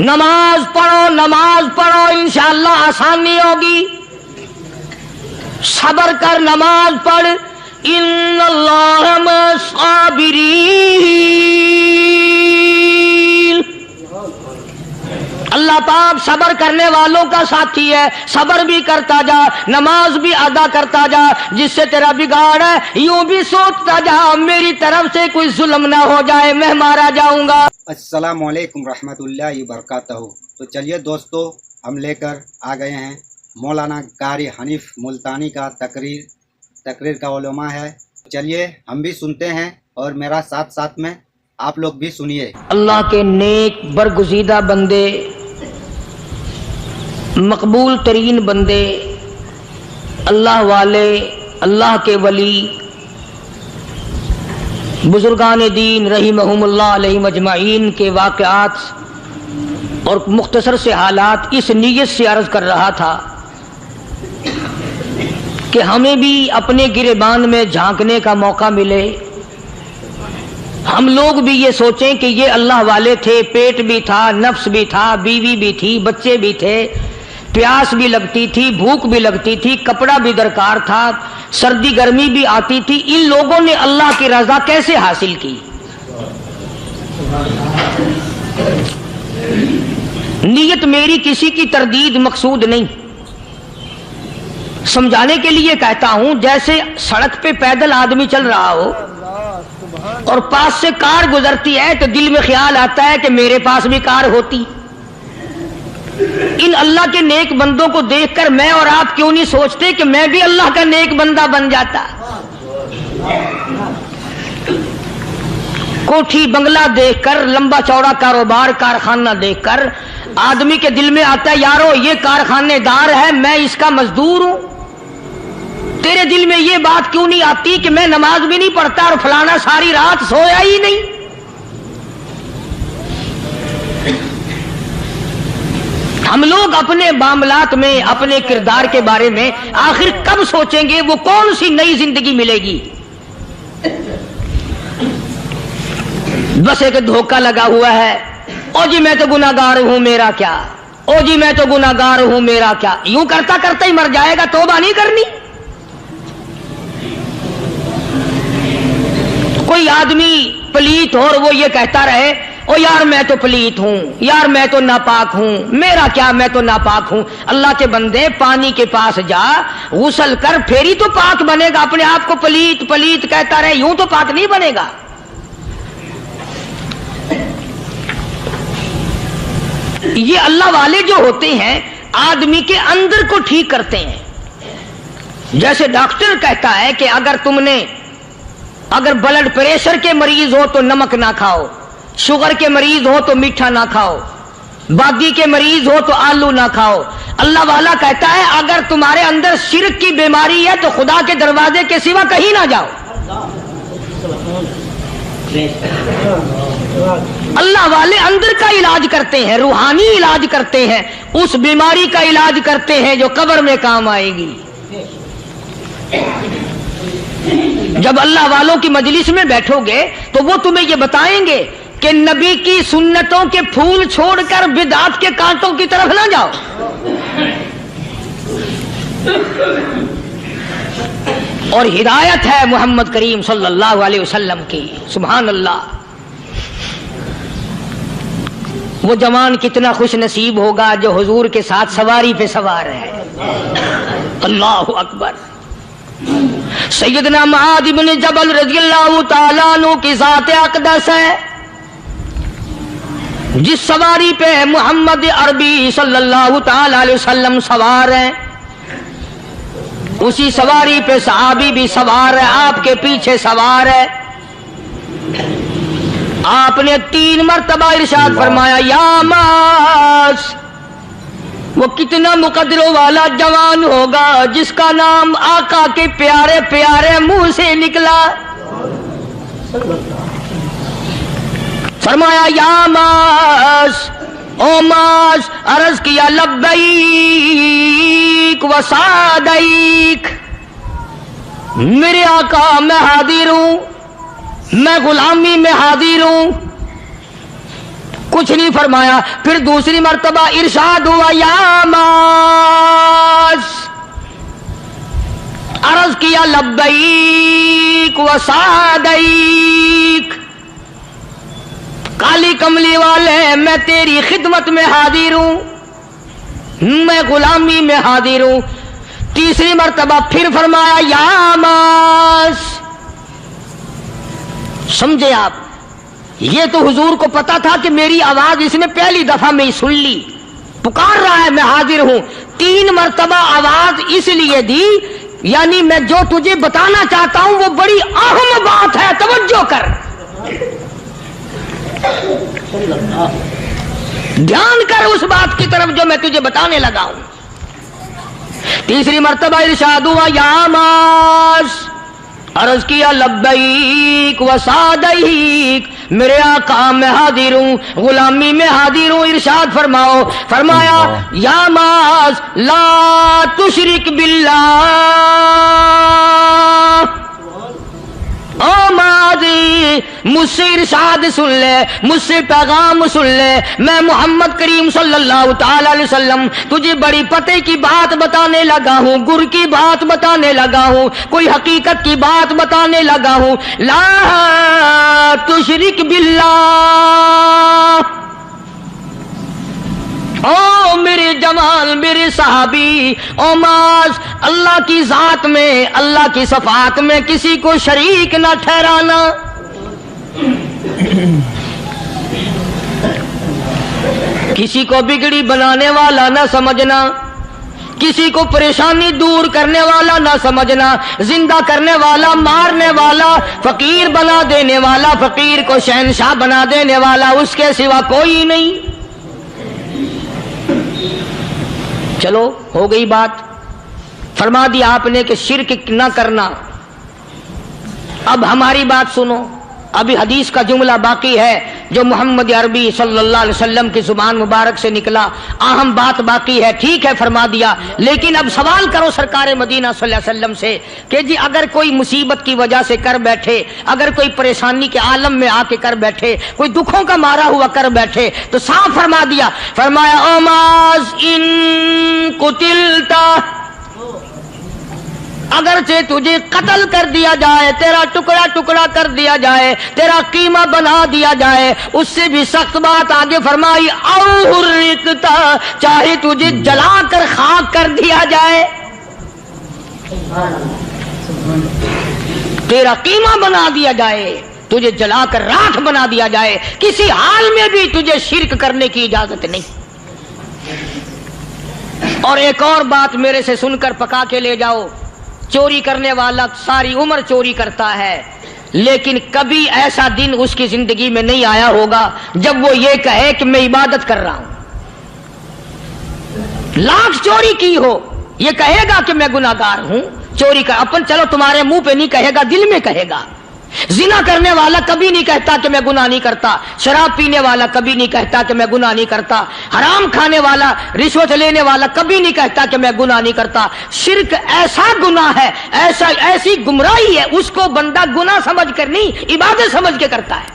نماز پڑھو انشاءاللہ آسانی ہوگی. صبر کر، نماز پڑھ. ان اللہ مع الصابرین، اللہ پاک صبر کرنے والوں کا ساتھی ہے. صبر بھی کرتا جا، نماز بھی ادا کرتا جا. جس سے تیرا بگاڑ ہے یوں بھی سوچتا جا میری طرف سے کوئی ظلم نہ ہو جائے، میں مارا جاؤں گا. السلام علیکم رحمۃ اللہ وبرکاتہ. تو چلیے دوستو، ہم لے کر آ گئے ہیں مولانا قاری حنیف ملتانی کا تقریر کا علماء ہے. چلیے ہم بھی سنتے ہیں اور میرا ساتھ میں آپ لوگ بھی سنیے. اللہ کے نیک برگزیدہ بندے، مقبول ترین بندے، اللہ والے، اللہ کے ولی، بزرگان دین رحمہم اللہ علیہم اجمعین کے واقعات اور مختصر سے حالات اس نیت سے عرض کر رہا تھا کہ ہمیں بھی اپنے گریبان میں جھانکنے کا موقع ملے. ہم لوگ بھی یہ سوچیں کہ یہ اللہ والے تھے، پیٹ بھی تھا، نفس بھی تھا، بیوی بھی تھی، بچے بھی تھے، پیاس بھی لگتی تھی، بھوک بھی لگتی تھی، کپڑا بھی درکار تھا، سردی گرمی بھی آتی تھی. ان لوگوں نے اللہ کی رضا کیسے حاصل کی؟ نیت میری کسی کی تردید مقصود نہیں، سمجھانے کے لیے کہتا ہوں. جیسے سڑک پہ پیدل آدمی چل رہا ہو اور پاس سے کار گزرتی ہے تو دل میں خیال آتا ہے کہ میرے پاس بھی کار ہوتی. ان اللہ کے نیک بندوں کو دیکھ کر میں اور آپ کیوں نہیں سوچتے کہ میں بھی اللہ کا نیک بندہ بن جاتا؟ کوٹھی بنگلہ دیکھ کر، لمبا چوڑا کاروبار کارخانہ دیکھ کر آدمی کے دل میں آتا ہے یارو یہ کارخانے دار ہے، میں اس کا مزدور ہوں. تیرے دل میں یہ بات کیوں نہیں آتی کہ میں نماز بھی نہیں پڑھتا اور فلانا ساری رات سویا ہی نہیں؟ ہم لوگ اپنے معاملات میں، اپنے کردار کے بارے میں آخر کب سوچیں گے؟ وہ کون سی نئی زندگی ملے گی؟ بس ایک دھوکہ لگا ہوا ہے، او جی میں تو گناہگار ہوں میرا کیا، او جی میں تو گناہگار ہوں میرا کیا. یوں کرتا کرتا ہی مر جائے گا، توبہ نہیں کرنی. کوئی آدمی پلیت ہو اور وہ یہ کہتا رہے او یار میں تو پلیت ہوں، یار میں تو ناپاک ہوں، میرا کیا میں تو ناپاک ہوں. اللہ کے بندے پانی کے پاس جا، غسل کر، پھر ہی تو پاک بنے گا. اپنے آپ کو پلیت پلیت کہتا رہے یوں تو پاک نہیں بنے گا. یہ اللہ والے جو ہوتے ہیں آدمی کے اندر کو ٹھیک کرتے ہیں. جیسے ڈاکٹر کہتا ہے کہ اگر بلڈ پریشر کے مریض ہو تو نمک نہ کھاؤ، شوگر کے مریض ہو تو میٹھا نہ کھاؤ، بادی کے مریض ہو تو آلو نہ کھاؤ. اللہ والا کہتا ہے اگر تمہارے اندر شرک کی بیماری ہے تو خدا کے دروازے کے سوا کہیں نہ جاؤ. اللہ والے اندر کا علاج کرتے ہیں، روحانی علاج کرتے ہیں، اس بیماری کا علاج کرتے ہیں جو قبر میں کام آئے گی. جب اللہ والوں کی مجلس میں بیٹھو گے تو وہ تمہیں یہ بتائیں گے کہ نبی کی سنتوں کے پھول چھوڑ کر بدعت کے کانٹوں کی طرف نہ جاؤ. اور ہدایت ہے محمد کریم صلی اللہ علیہ وسلم کی. سبحان اللہ. وہ جوان کتنا خوش نصیب ہوگا جو حضور کے ساتھ سواری پہ سوار ہے. اللہ اکبر. سیدنا معاذ بن جبل رضی اللہ تعالیٰ عنہ کی ذات اقدس ہے، جس سواری پہ محمد عربی صلی اللہ تعالی علیہ وسلم سوار ہیں، اسی سواری پہ صحابی بھی سوار ہے، آپ کے پیچھے سوار ہے. آپ نے 3 مرتبہ ارشاد فرمایا یا معاذ. وہ کتنا مقدروں والا جوان ہوگا جس کا نام آقا کے پیارے پیارے منہ سے نکلا. فرمایا یا معاذ، او معاذ. عرض کیا لبیک و سعدیک. میرے آقا میں حاضر ہوں، میں غلامی میں حاضر ہوں. कुछ नहीं फरमाया। फिर दूसरी मर्तबा इरशाद हुआ, या मास, अर्ज किया लब्बैक व सादैक, काली कमली वाले मैं तेरी खिदमत में हाजिर हूं, मैं गुलामी में हाजिर हूं। तीसरी मर्तबा फिर फरमाया, या मास। समझे आप, ये तो हुजूर को पता था कि मेरी आवाज इसने पहली दफा में ही सुन ली, पुकार रहा है मैं हाजिर हूं। 3 मर्तबा आवाज इसलिए दी, यानी मैं जो तुझे बताना चाहता हूं वो बड़ी अहम बात है, तवज्जो कर, ध्यान कर उस बात की तरफ जो मैं तुझे बताने लगा हूं। तीसरी मर्तबा इरशाद हुआ, या मास, अर्ज किया लब्बैक व सादैक, मेरे आका मैं हाजिर हूं, गुलामी में हाजिर हूं। इरशाद फरमाओ, फरमाया, या मास ला तुशरिक बिल्लाह, ओ माजी मुझसे इरशाद सुन ले, मुझसे पैगाम सुन ले, मैं मोहम्मद करीम सल्लल्लाहु ताला अलैहि वसल्लम तुझे बड़ी पते की बात बताने लगा हूं, गुर की बात बताने लगा हूं, कोई हकीकत की बात बताने लगा हूं। ला तुशरिक बिल्लाह, ओ मेरे जमाल, मेरे सहाबी, ओ माज, अल्लाह की जात में, अल्लाह की सफात में किसी को शरीक ना ठहराना। किसी को बिगड़ी बनाने वाला ना समझना, किसी को परेशानी दूर करने वाला ना समझना, जिंदा करने वाला, मारने वाला, फकीर बना देने वाला, फकीर को शहंशाह बना देने वाला, उसके सिवा कोई नहीं। चलो हो गई बात, फरमा दिया आपने कि शिरक न करना। अब हमारी बात सुनो, अभी हदीस का जुमला बाकी है जो मोहम्मद अरबी सल्लल्लाहु अलैहि वसल्लम की जुबान मुबारक से निकला, अहम बात बाकी है। ठीक है, फरमा दिया, लेकिन अब सवाल करो सरकार मदीना सल्लल्लाहु अलैहि वसल्लम से कि जी अगर कोई मुसीबत की वजह से कर बैठे, अगर कोई परेशानी के आलम में आके कर बैठे, कोई दुखों का मारा हुआ कर बैठे, तो साफ फरमा दिया, फरमाया, ओ माज इन कुतिलता, अगरचे तुझे कत्ल कर दिया जाए, तेरा टुकड़ा टुकड़ा कर दिया जाए, तेरा कीमा बना दिया जाए, उससे भी सख्त बात आगे फरमाई, औरिकता, चाहे तुझे जलाकर खाक कर दिया जाए, तेरा कीमा बना दिया जाए, तुझे जलाकर राख बना दिया जाए, किसी हाल में भी तुझे शिरक करने की इजाजत नहीं। और एक और बात मेरे से सुनकर पका के ले जाओ, चोरी करने वाला सारी उम्र चोरी करता है, लेकिन कभी ऐसा दिन उसकी जिंदगी में नहीं आया होगा जब वो ये कहे कि मैं इबादत कर रहा हूं। लाख चोरी की हो, ये कहेगा कि मैं गुनाहगार हूं, चोरी कर, अपन चलो तुम्हारे मुंह पे नहीं कहेगा, दिल में कहेगा। जिना करने वाला कभी नहीं कहता कि मैं गुनाह नहीं करता, शराब पीने वाला कभी नहीं कहता कि मैं गुनाह नहीं करता, हराम खाने वाला, रिश्वत लेने वाला कभी नहीं कहता कि मैं गुनाह नहीं करता। शिर्क ऐसा गुनाह है, ऐसा ऐसी गुमराही है, उसको बंदा गुनाह समझ कर नहीं, इबादत समझ के करता है।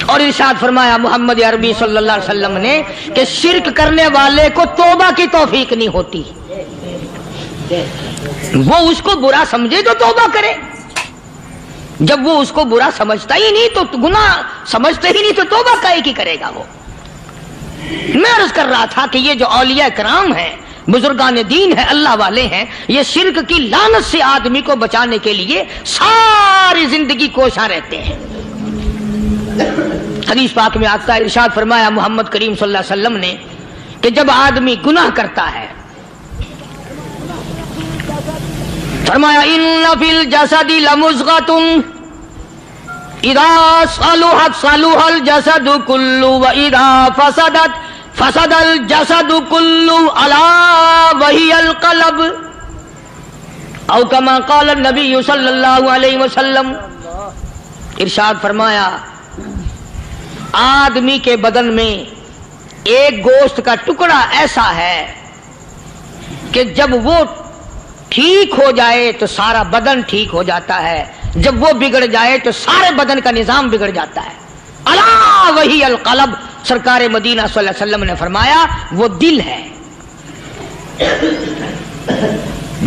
और इरशाद फरमाया मोहम्मद अरबी सल्लल्लाहु अलैहि वसल्लम ने कि शिर्क करने वाले को तौबा की तौफीक नहीं होती। वो उसको बुरा समझे तो तौबा करे, जब वो उसको बुरा समझता ही नहीं तो गुनाह समझते ही नहीं तो तौबा काहे की करेगा वो। मैं अर्ज कर रहा था कि ये जो औलिया कराम हैं, बुजुर्गान दीन है, अल्लाह वाले हैं, ये शिर्क की लानत से आदमी को बचाने के लिए सारी जिंदगी कोशा रहते हैं। हदीस पाक में आता है, इरशाद फरमाया मोहम्मद करीम सल्लल्लाहु अलैहि वसल्लम ने कि जब आदमी गुनाह करता है, फरमाया इन्ना फिल जसदी लमुज़ग़तुन इदा सलुहत सलुहल जसदु कुल्लु व इदा फसदत फसदल जसदु कुल्लु अला वहियल क़ल्ब औ कमा क़ाल नबी सल्लल्लाहु अलैहि वसल्लम। इरशाद फरमाया आदमी के बदन में एक गोश्त का टुकड़ा ऐसा है कि जब वो ठीक हो जाए तो सारा बदन ठीक हो जाता है, जब वो बिगड़ जाए तो सारे बदन का निजाम बिगड़ जाता है। अला वही अल क़ल्ब, सरकार मदीना सल्लल्लाहु अलैहि वसल्लम ने फरमाया वो दिल है।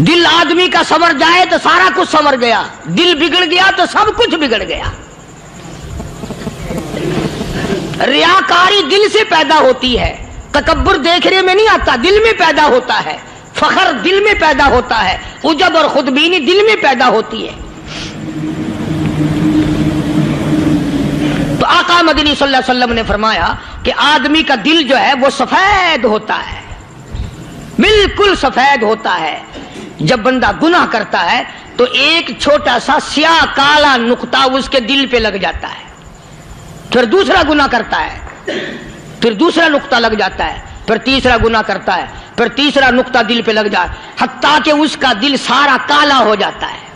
दिल आदमी का संवर जाए तो सारा कुछ संवर गया, दिल बिगड़ गया तो सब कुछ बिगड़ गया। रियाकारी दिल से पैदा होती है, तकब्बुर देखने में नहीं आता, दिल में पैदा होता है। फखर दिल में पैदा होता है, उजब और खुदबीनी दिल में पैदा होती है। तो आका मदनी सल्लल्लाहु अलैहि वसल्लम ने फरमाया कि आदमी का दिल जो है वो सफेद होता है, बिल्कुल सफेद होता है। जब बंदा गुनाह करता है तो एक छोटा सा स्याह काला नुक्ता उसके दिल पे लग जाता है, फिर दूसरा गुनाह करता है, फिर दूसरा नुक्ता लग जाता है, फिर तीसरा गुनाह करता है, फिर तीसरा नुक्ता दिल पे लग जाए, हत्ता कि उसका दिल सारा काला हो जाता है।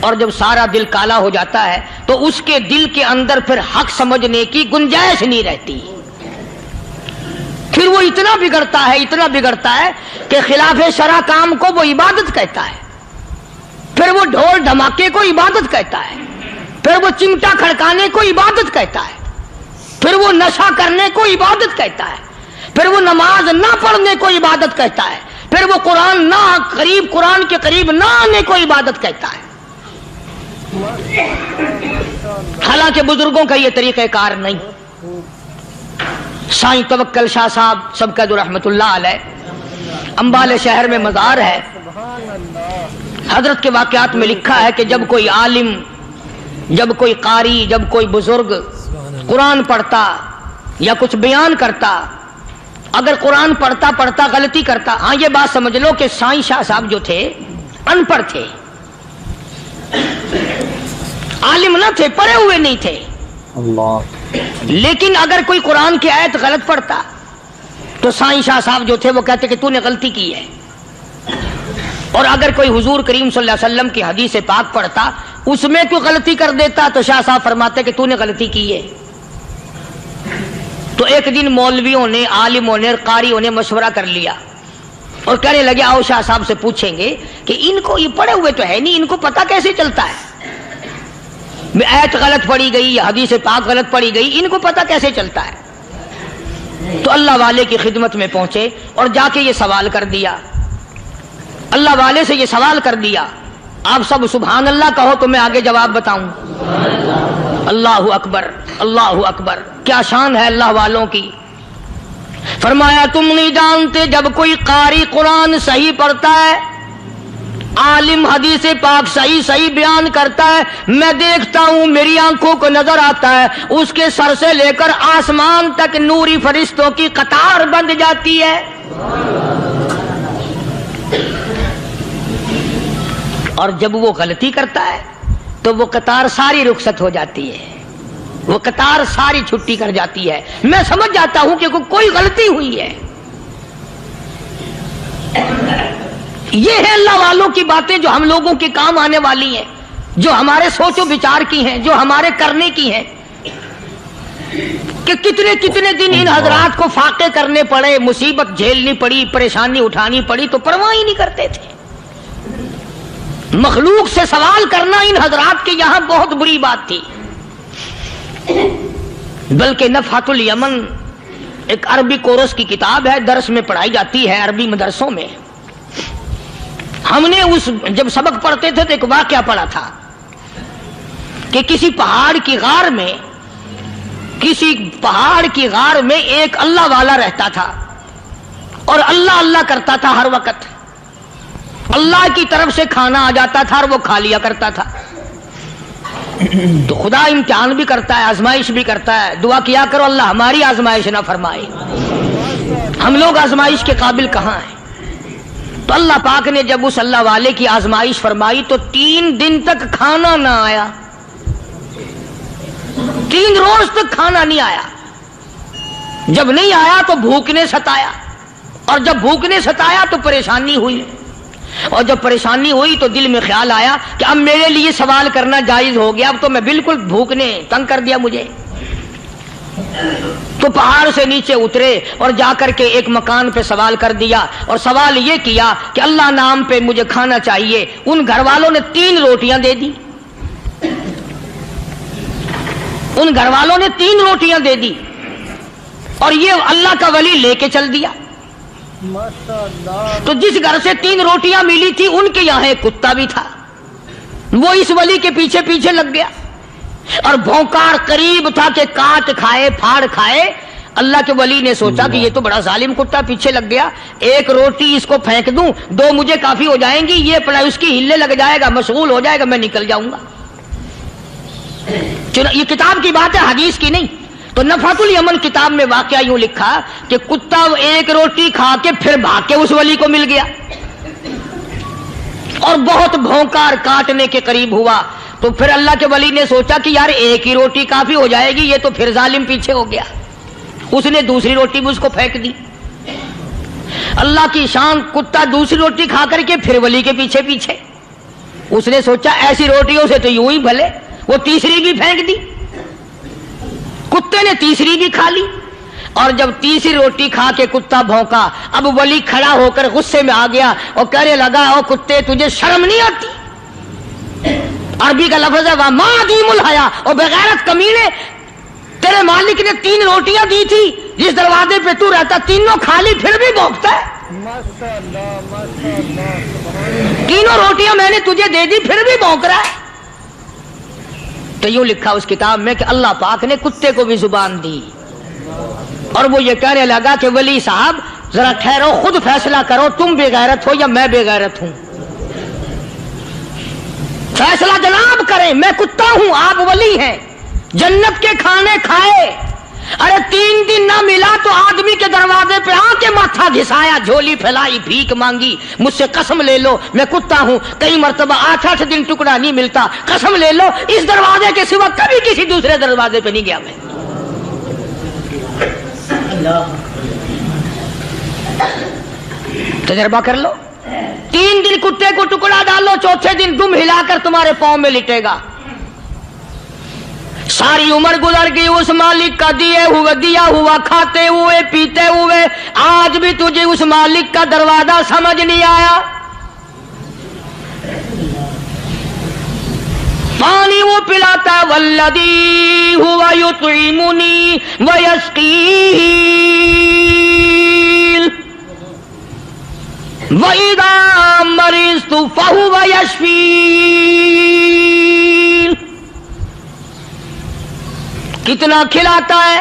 और जब सारा दिल काला हो जाता है तो उसके दिल के अंदर फिर हक समझने की गुंजाइश नहीं रहती। फिर वो इतना बिगड़ता है, इतना बिगड़ता है कि खिलाफे शरा काम को वो इबादत कहता है, फिर वो ढोल धमाके को इबादत कहता है, फिर वो चिमटा खड़काने को इबादत कहता है, फिर वो नशा करने को इबादत कहता है, फिर वो नमाज ना पढ़ने को इबादत कहता है, फिर वो कुरान के करीब ना आने को इबादत कहता है। हालांकि बुजुर्गों का ये तरीक़ेकार नहीं। साईं तवक्कल शाह साहब सबका जो रहमतुल्लाह अलैह अंबाले शहर में मज़ार है, हजरत के वाक़यात में लिखा है कि जब कोई आलिम, जब कोई कारी, जब कोई बुजुर्ग कुरान पढ़ता या कुछ बयान करता, अगर कुरान पढ़ता पढ़ता गलती करता, हाँ ये बात समझ लो कि साईं शाह साहब जो थे अनपढ़ थे, आलिम न थे, पढ़े हुए नहीं थे। अल्लाह। लेकिन अगर कोई कुरान की आयत गलत पढ़ता तो साईं शाह साहब जो थे वो कहते कि तूने गलती की है। और अगर कोई हुजूर करीम सल्लल्लाहु अलैहि वसल्लम की हदीस पाक पढ़ता, उसमें कोई गलती कर देता तो शाह साहब फरमाते कि तूने गलती की है। तो एक दिन मौलवियों ने, आलिमों ने, कारियों ने मशवरा कर लिया और कहने लगे आओ शाह साहब से पूछेंगे कि इनको, ये पढ़े हुए तो है नहीं, इनको पता कैसे चलता है, आयत गलत पढ़ी गई, हदीस पाक गलत पढ़ी गई, इनको पता कैसे चलता है। तो अल्लाह वाले की खिदमत में पहुंचे और जाके ये सवाल कर दिया, अल्लाह वाले से ये सवाल कर दिया। आप सब सुभान अल्लाह कहो तो मैं आगे जवाब बताऊं। अल्लाहु अकबर, अल्लाहु अकबर, क्या शान है अल्लाह वालों की। फरमाया तुम नहीं जानते जब कोई कारी कुरान सही पढ़ता है, आलिम हदीस पाक सही सही बयान करता है, मैं देखता हूं, मेरी आंखों को नजर आता है, उसके सर से लेकर आसमान तक नूरी फरिश्तों की कतार बंध जाती है। और जब वो गलती करता है तो वो कतार सारी रुखसत हो जाती है, वो कतार सारी छुट्टी कर जाती है। मैं समझ जाता हूं कि कोई गलती हुई है। ये है अल्लाह वालों की बातें जो हम लोगों के काम आने वाली हैं, जो हमारे सोचो विचार की हैं, जो हमारे करने की हैं। कि कितने कितने दिन इन हजरात को फाके करने पड़े, मुसीबत झेलनी पड़ी, परेशानी उठानी पड़ी, तो परवाह ही नहीं करते थे। मखलूक से सवाल करना इन हजरात के यहां बहुत बुरी बात थी। बल्कि नफ़हतुल यमन एक अरबी कोर्स की किताब है, दर्स में पढ़ाई जाती है अरबी मदरसों में। हमने जब सबक पढ़ते थे तो एक वाकया पढ़ा था कि किसी पहाड़ की गार में एक अल्लाह वाला रहता था और अल्लाह अल्लाह करता था हर वक्त। अल्लाह की तरफ से खाना आ जाता था और वो खा लिया करता था। तो खुदा इम्तिहान भी करता है, आजमाइश भी करता है। दुआ किया करो अल्लाह हमारी आजमाइश ना फरमाए, हम लोग आजमाइश के काबिल कहां हैं। तो अल्लाह पाक ने जब उस अल्लाह वाले की आजमाइश फरमाई तो 3 दिन तक खाना ना आया, 3 रोज तक खाना नहीं आया। जब नहीं आया तो भूख ने सताया, और जब भूख ने सताया तो परेशानी हुई, और जब परेशानी हुई तो दिल में ख्याल आया कि अब मेरे लिए सवाल करना जायज हो गया, अब तो मैं बिल्कुल, भूख ने तंग कर दिया मुझे। तो पहाड़ से नीचे उतरे और जाकर के एक मकान पे सवाल कर दिया, और सवाल ये किया कि अल्लाह नाम पे मुझे खाना चाहिए। उन घर वालों ने 3 रोटियां दे दी। ان گھر والوں نے 3 روٹیاں دے دی اور یہ اللہ کا ولی لے کے چل دیا. تو جس گھر سے 3 روٹیاں ملی تھی ان کے یہاں ایک کتا بھی تھا. وہ اس ولی کے پیچھے پیچھے لگ گیا اور بھونکار قریب تھا کہ کاٹ کھائے پھاڑ کھائے. اللہ کے ولی نے سوچا کہ یہ تو بڑا ظالم کتا پیچھے لگ گیا, 1 روٹی اس کو پھینک دوں, 2 مجھے کافی ہو جائیں گی, یہ پڑا اس کی ہلے لگ جائے گا, مشغول ہو جائے گا, میں نکل جاؤں گا. یہ کتاب کی بات ہے, حدیث کی نہیں. تو نفحۃ الیمن کتاب میں واقعہ یوں لکھا کہ کتا 1 روٹی کھا کے پھر بھاگ کے اس ولی کو مل گیا اور بہت بھونکار کاٹنے کے قریب ہوا. تو پھر اللہ کے ولی نے سوچا کہ یار 1 ہی روٹی کافی ہو جائے گی, یہ تو پھر ظالم پیچھے ہو گیا. اس نے دوسری روٹی بھی اس کو پھینک دی. اللہ کی شان, کتا دوسری روٹی کھا کر کے پھر ولی کے پیچھے پیچھے. اس نے سوچا ایسی روٹیوں سے تو یوں ہی بھلے, وہ تیسری بھی پھینک دی. کتے نے تیسری بھی کھا لی اور جب تیسری روٹی کھا کے کتا بھونکا, اب ولی کھڑا ہو کر غصے میں آ گیا اور کہنے لگا, او کتے تجھے شرم نہیں آتی؟ عربی کا لفظ ہے وَمَا عَدِيمُ الْحَيَا, اور بغیرت کمینے, تیرے مالک نے 3 روٹیاں دی تھی, جس دروازے پہ تو رہتا تینوں کھا لی پھر بھی بھونکتا ہے. 3 روٹیاں میں نے تجھے دے دی پھر بھی بھونک رہا ہے. تو یوں لکھا اس کتاب میں کہ اللہ پاک نے کتے کو بھی زبان دی اور وہ یہ کہنے لگا کہ ولی صاحب ذرا ٹھہرو, خود فیصلہ کرو, تم بے غیرت ہو یا میں بے غیرت ہوں. فیصلہ جناب کریں, میں کتا ہوں, آپ ولی ہیں. جنت کے کھانے کھائے, ارے 3 دن نہ ملا تو آدمی کے دروازے پہ آ کے ماتھا گھسایا, جھولی پھیلائی, بھیک مانگی, مجھ سے قسم لے لو میں کتا ہوں. کئی مرتبہ 8 دن ٹکڑا نہیں ملتا, قسم لے لو اس دروازے کے سوا کبھی کسی دوسرے دروازے پہ نہیں گیا میں. تجربہ کر لو, 3 دن کتے کو ٹکڑا ڈالو, چوتھے دن دم ہلا کر تمہارے پاؤں میں لٹے گا. ساری عمر گزر گئی اس مالک کا دیا ہوا کھاتے ہوئے پیتے ہوئے, آج بھی تجھے اس مالک کا دروازہ سمجھ نہیں آیا. پانی وہ پلاتا ہے, والذی ہوا یطعمنی ویسقین, وَإِذَا مَرِضْتُ فَهُوَ يَشْفِينِ. کتنا کھلاتا ہے,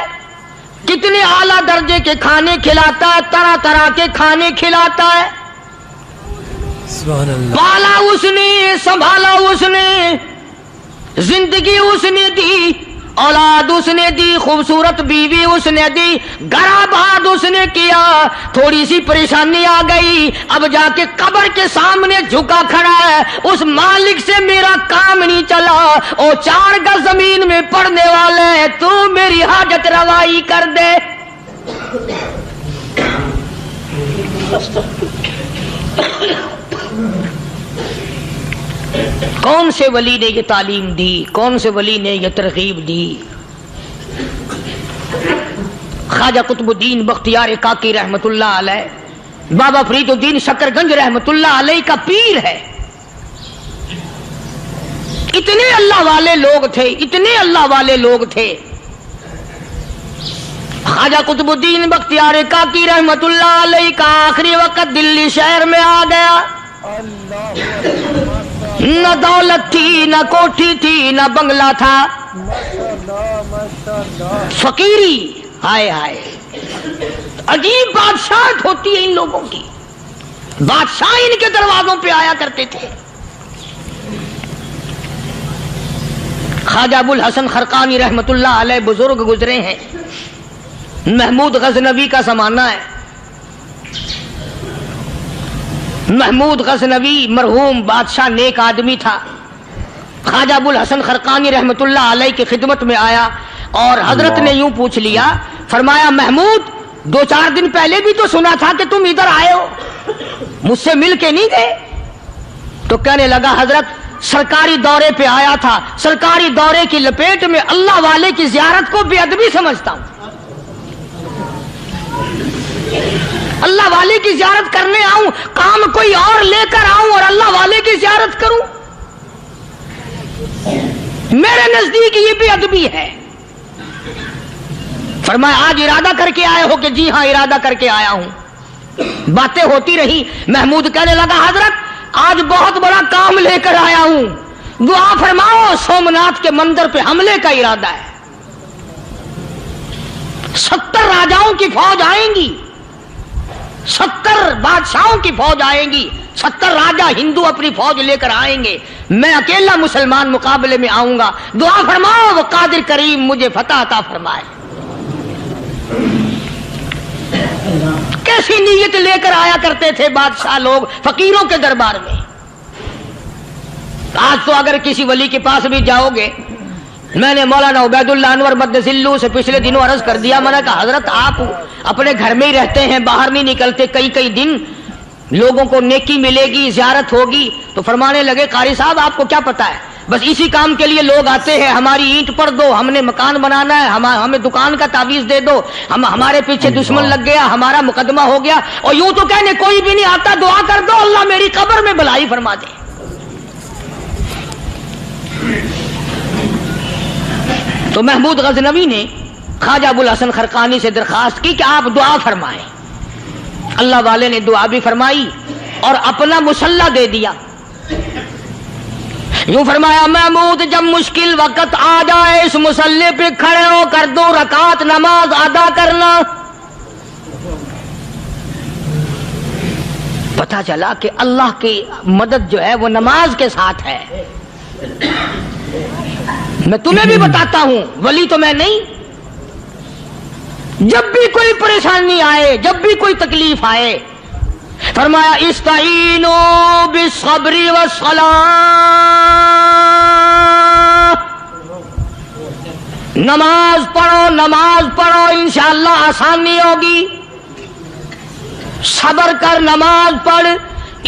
کتنے اعلیٰ درجے کے کھانے کھلاتا ہے, طرح طرح کے کھانے کھلاتا ہے. پالا اس نے, سنبھالا اس نے, زندگی اس نے دی, اولاد اس نے دی, خوبصورت بیوی اس نے دی, گھر آباد اس نے کیا. تھوڑی سی پریشانی آ گئی, اب جا کے قبر کے سامنے جھکا کھڑا ہے, اس مالک سے میرا کام نہیں چلا, او 4 گز زمین میں پڑنے والے, تو میری حاجت روائی کر دے. کون سے ولی نے یہ تعلیم دی, کون سے ولی نے یہ ترغیب دی؟ خواجہ قطب الدین بختیار کاکی رحمت اللہ علیہ, بابا فرید الدین شکرگنج رحمت اللہ علیہ کا پیر ہے. اتنے اللہ والے لوگ تھے, اتنے اللہ والے لوگ تھے. خواجہ قطب الدین بختیار کاکی رحمت اللہ علیہ کا آخری وقت دلی شہر میں آ گیا. نہ دولت تھی, نہ کوٹھی تھی, نہ بنگلہ تھا, فقیری. ہائے ہائے, عجیب بادشاہت ہوتی ہے ان لوگوں کی. بادشاہ ان کے دروازوں پہ آیا کرتے تھے. خواجہ ابو الحسن خرقانی رحمت اللہ علیہ بزرگ گزرے ہیں. محمود غزنوی کا زمانہ ہے. محمود غزنوی مرحوم بادشاہ نیک آدمی تھا. خواجہ ابو الحسن خرقانی رحمت اللہ علیہ کی خدمت میں آیا اور حضرت نے یوں پوچھ لیا, فرمایا محمود 2-4 دن پہلے بھی تو سنا تھا کہ تم ادھر آئے ہو, مجھ سے مل کے نہیں گئے؟ تو کہنے لگا حضرت سرکاری دورے پہ آیا تھا, سرکاری دورے کی لپیٹ میں اللہ والے کی زیارت کو بے ادبی سمجھتا ہوں. اللہ والے کی زیارت کرنے آؤں, کام کوئی اور لے کر آؤں اور اللہ والے کی زیارت کروں؟ میرے نزدیک یہ بے ادبی ہے. फरमाया आज इरादा करके आए हो? कि जी हाँ इरादा करके आया हूं। बातें होती रही। महमूद कहने लगा हजरत आज बहुत बड़ा काम लेकर आया हूं, दुआ फरमाओ। सोमनाथ के मंदिर पे हमले का इरादा है। 70 राजाओं की फौज आएंगी, 70 बादशाहों की फौज आएंगी, 70 राजा हिंदू अपनी फौज लेकर आएंगे। मैं अकेला मुसलमान मुकाबले में आऊंगा। दुआ फरमाओ वो कादिर करीम मुझे फतह अता फरमाए। कैसी नीयत लेकर आया करते थे बादशाह लोग फकीरों के दरबार में। आज तो अगर किसी वली के पास भी जाओगे, मैंने मौलाना उबैदुल्लाह अनवर मद्दसिल्लू से पिछले दिनों अर्ज कर दिया, मैंने कहा हजरत आप अपने घर में ही रहते हैं, बाहर नहीं निकलते, कई कई दिन लोगों को नेकी मिलेगी, ज़ियारत होगी। तो फरमाने लगे कारी साहब आपको क्या पता है, बस इसी काम के लिए लोग आते हैं। हमारी ईंट पर दो, हमने मकान बनाना है, हमें दुकान का तावीज दे दो, हमारे पीछे दुश्मन लग गया, हमारा मुकदमा हो गया। और यूं तो कहने कोई भी नहीं आता, दुआ कर दो अल्लाह मेरी कब्र में भलाई फरमा दे। तो महमूद गजनवी ने ख्वाजा अबुल हसन खरकानी से दरखास्त की कि आप दुआ फरमाएं। अल्लाह वाले ने दुआ भी फरमाई और अपना मुसल्ला दे दिया। यूं फरमाया महमूद जब मुश्किल वक्त आ जाए इस मुसल्ले पे खड़े होकर 2 रकात नमाज अदा करना। पता चला कि अल्लाह की मदद जो है वो नमाज के साथ है। मैं तुम्हें भी बताता हूं, वली तो मैं नहीं। जब भी कोई परेशानी आए, जब भी कोई तकलीफ आए, फरमाया इस्ताईनो बिस्सब्री वस्सलाह, नमाज पढ़ो इंशाअल्लाह आसानी होगी। सब्र कर, नमाज पढ़।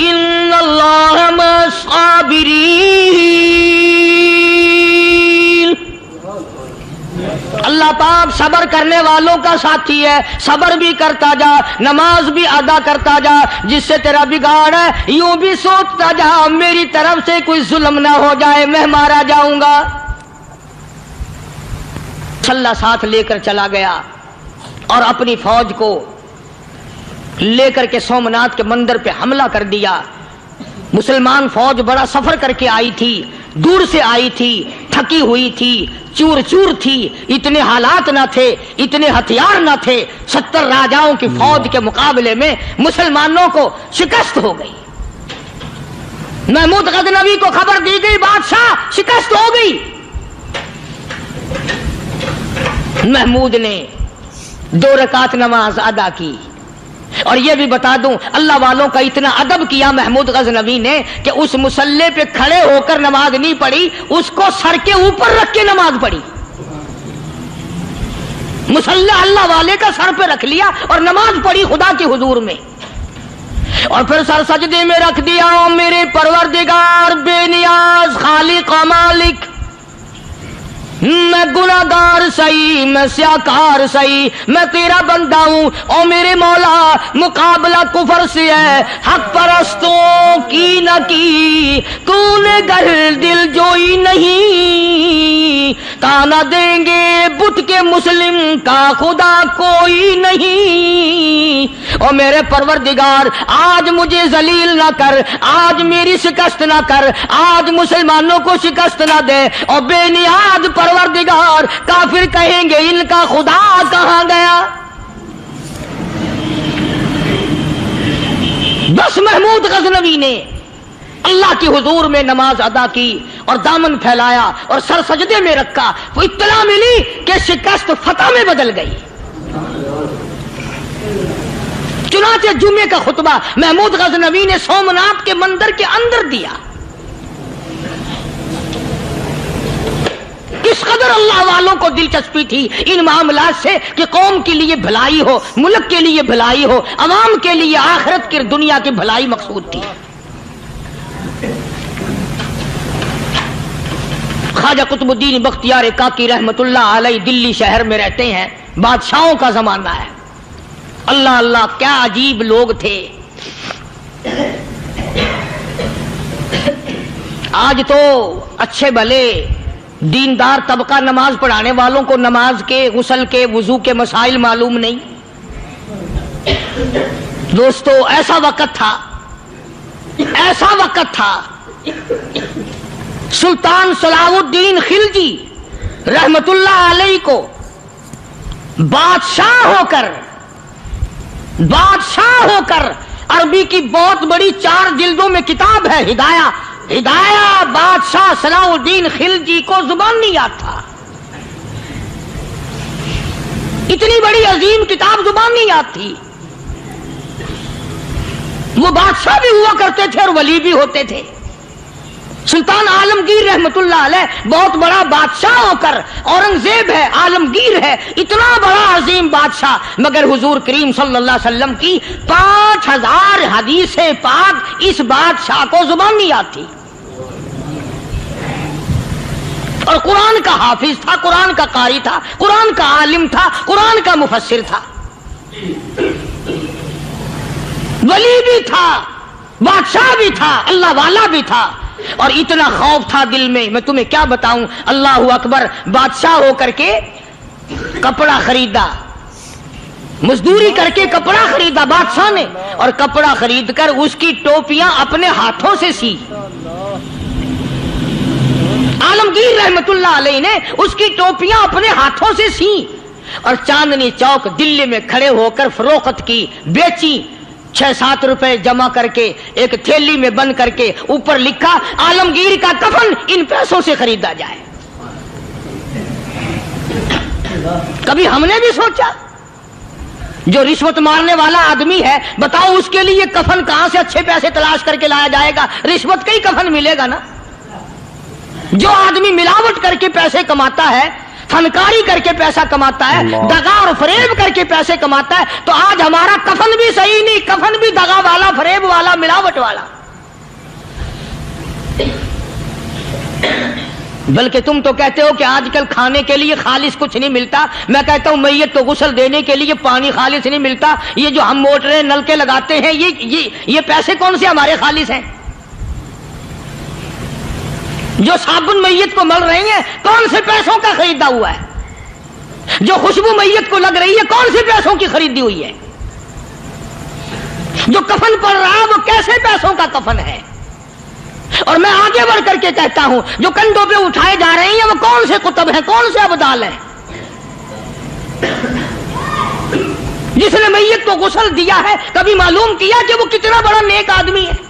इन्नल्लाह मस्साबिरीन, अल्लाह पाक सब्र करने वालों का साथी है। सब्र भी करता जा, नमाज भी अदा करता जा। जिससे तेरा बिगाड़ है यूं भी सोचता जा मेरी तरफ से कोई जुल्म ना हो जाए, मैं मारा जाऊंगा। सल्ला साथ लेकर चला गया और अपनी फौज को लेकर के सोमनाथ के मंदिर पे हमला कर दिया। मुसलमान फौज बड़ा सफर करके आई थी, दूर से आई थी, थकी हुई थी, चूर चूर थी, इतने हालात ना थे, इतने हथियार ना थे। 70 राजाओं की फौज के मुकाबले में मुसलमानों को शिकस्त हो गई। महमूद गजनवी को खबर दी गई बादशाह शिकस्त हो गई। महमूद ने 2 रकात नमाज अदा की। और यह भी बता दूं अल्लाह वालों का इतना अदब किया महमूद गजनवी ने कि उस मुसल्ले पे खड़े होकर नमाज नहीं पढ़ी, उसको सर के ऊपर रख के नमाज पढ़ी। मुसल्ला अल्लाह वाले का सर पे रख लिया और नमाज पढ़ी खुदा के हुजूर में। और फिर सर सजदे में रख दिया। ओ मेरे परवरदिगार बेनियाज खालिक व मालिक, मैं गुनाहगार सही, मैं स्याकार सही, मैं तेरा बंदा हूं। ओ मेरे मौला मुकाबला कुफर से है, हक परस्तों की न की तूने गर दिल जोई नहीं। ताना देंगे बुत के मुस्लिम का खुदा कोई नहीं। ओ मेरे परवरदिगार आज मुझे जलील ना कर, आज मेरी शिकस्त ना कर, आज मुसलमानों को शिकस्त ना दे। और बेनियाद परवरदिगार काफिर कहेंगे इनका खुदा कहां गया। बस महमूद गजनवी ने अल्लाह की हुजूर में नमाज अदा की और दामन फैलाया और सर सजदे में रखा। वो इत्तला मिली कि शिकस्त फतह में बदल गई। चुनाचे जुमे का खुतबा महमूद गजनवी ने सोमनाथ के मंदिर के अंदर दिया। इस कदर अल्लाह वालों को दिलचस्पी थी इन मामलात से कि कौम के लिए भलाई हो, मुल्क के लिए भलाई हो, अवाम के लिए आखिरत की दुनिया की भलाई मकसूद थी। ख्वाजा कुतुबुद्दीन बख्तियार काकी रहमतुल्लाह अलैह दिल्ली शहर में रहते हैं। बादशाहों का जमाना है। अल्लाह अल्लाह क्या अजीब लोग थे। आज तो अच्छे भले दीनदार तबका नमाज पढ़ाने वालों को नमाज के, गुस्ल के, वुजू के मसाइल मालूम नहीं। दोस्तों, ऐसा वक्त था सुल्तान सलाहुद्दीन खिलजी रहमतुल्लाह अलैह को बादशाह होकर अरबी की बहुत बड़ी 4 जिल्दों में किताब है हिदाया बादशाह सलाहुद्दीन खिलजी को जुबान नहीं आता। इतनी बड़ी अजीम किताब जुबान नहीं आती। वो बादशाह भी हुआ करते थे और वली भी होते थे। सुल्तान आलमगीर रहमतुल्लाह अलैह बहुत बड़ा बादशाह होकर, औरंगजेब है, आलमगीर है, इतना बड़ा अजीम बादशाह, मगर हुजूर करीम सल्लल्लाहु अलैहि वसल्लम की 5000 हदीसे पाक इस बादशाह को जुबान नहीं आती। और कुरान का हाफिज था, कुरान का कारी था, कुरान का आलिम था, कुरान का मुफस्सिर था, वली भी था, बादशाह भी था, अल्लाह वाला भी था। और इतना खौफ था दिल में, मैं तुम्हें क्या बताऊं। अल्लाहू अकबर, बादशाह होकर के कपड़ा खरीदा, मजदूरी करके कपड़ा खरीदा बादशाह ने, और कपड़ा खरीद कर उसकी टोपियां अपने हाथों से सी। आलमगीर रहमतुल्लाह अलैह ने उसकी टोपियां अपने हाथों से सी और चांदनी चौक दिल्ली में खड़े होकर फरोख्त की, बेची। 6-7 रुपए जमा करके एक थैली में बंद करके ऊपर लिखा, आलमगीर का कफन इन पैसों से खरीदा जाए। कभी हमने भी सोचा, जो रिश्वत मारने वाला आदमी है, बताओ उसके लिए कफन कहां से अच्छे पैसे तलाश करके लाया जाएगा? रिश्वत का ही कफन मिलेगा ना। जो आदमी मिलावट करके पैसे कमाता है, फनकारी करके पैसा कमाता है, दगा और फरेब करके पैसे कमाता है, तो आज हमारा कफन भी सही नहीं, कफन भी दगा वाला, फरेब वाला, मिलावट वाला। बल्कि तुम तो कहते हो कि आजकल खाने के लिए खालिस कुछ नहीं मिलता। मैं कहता हूं मैयत को गुस्ल देने के लिए पानी खालिस नहीं मिलता। ये जो हम मोटरें नलके लगाते हैं, ये पैसे कौन से हमारे खालिस हैं? जो साबुन मैयत को मल रही है, कौन से पैसों का खरीदा हुआ है? जो खुशबू मैयत को लग रही है, कौन से पैसों की खरीदी हुई है? जो कफन पड़ रहा है, वो कैसे पैसों का कफन है? और मैं आगे बढ़ करके कहता हूं, जो कंधों पे उठाए जा रहे हैं, वो कौन से कुतुब हैं, कौन से अबदाल हैं? जिसने मैयत को गुस्ल दिया है, कभी मालूम किया कि वो कितना बड़ा नेक आदमी है?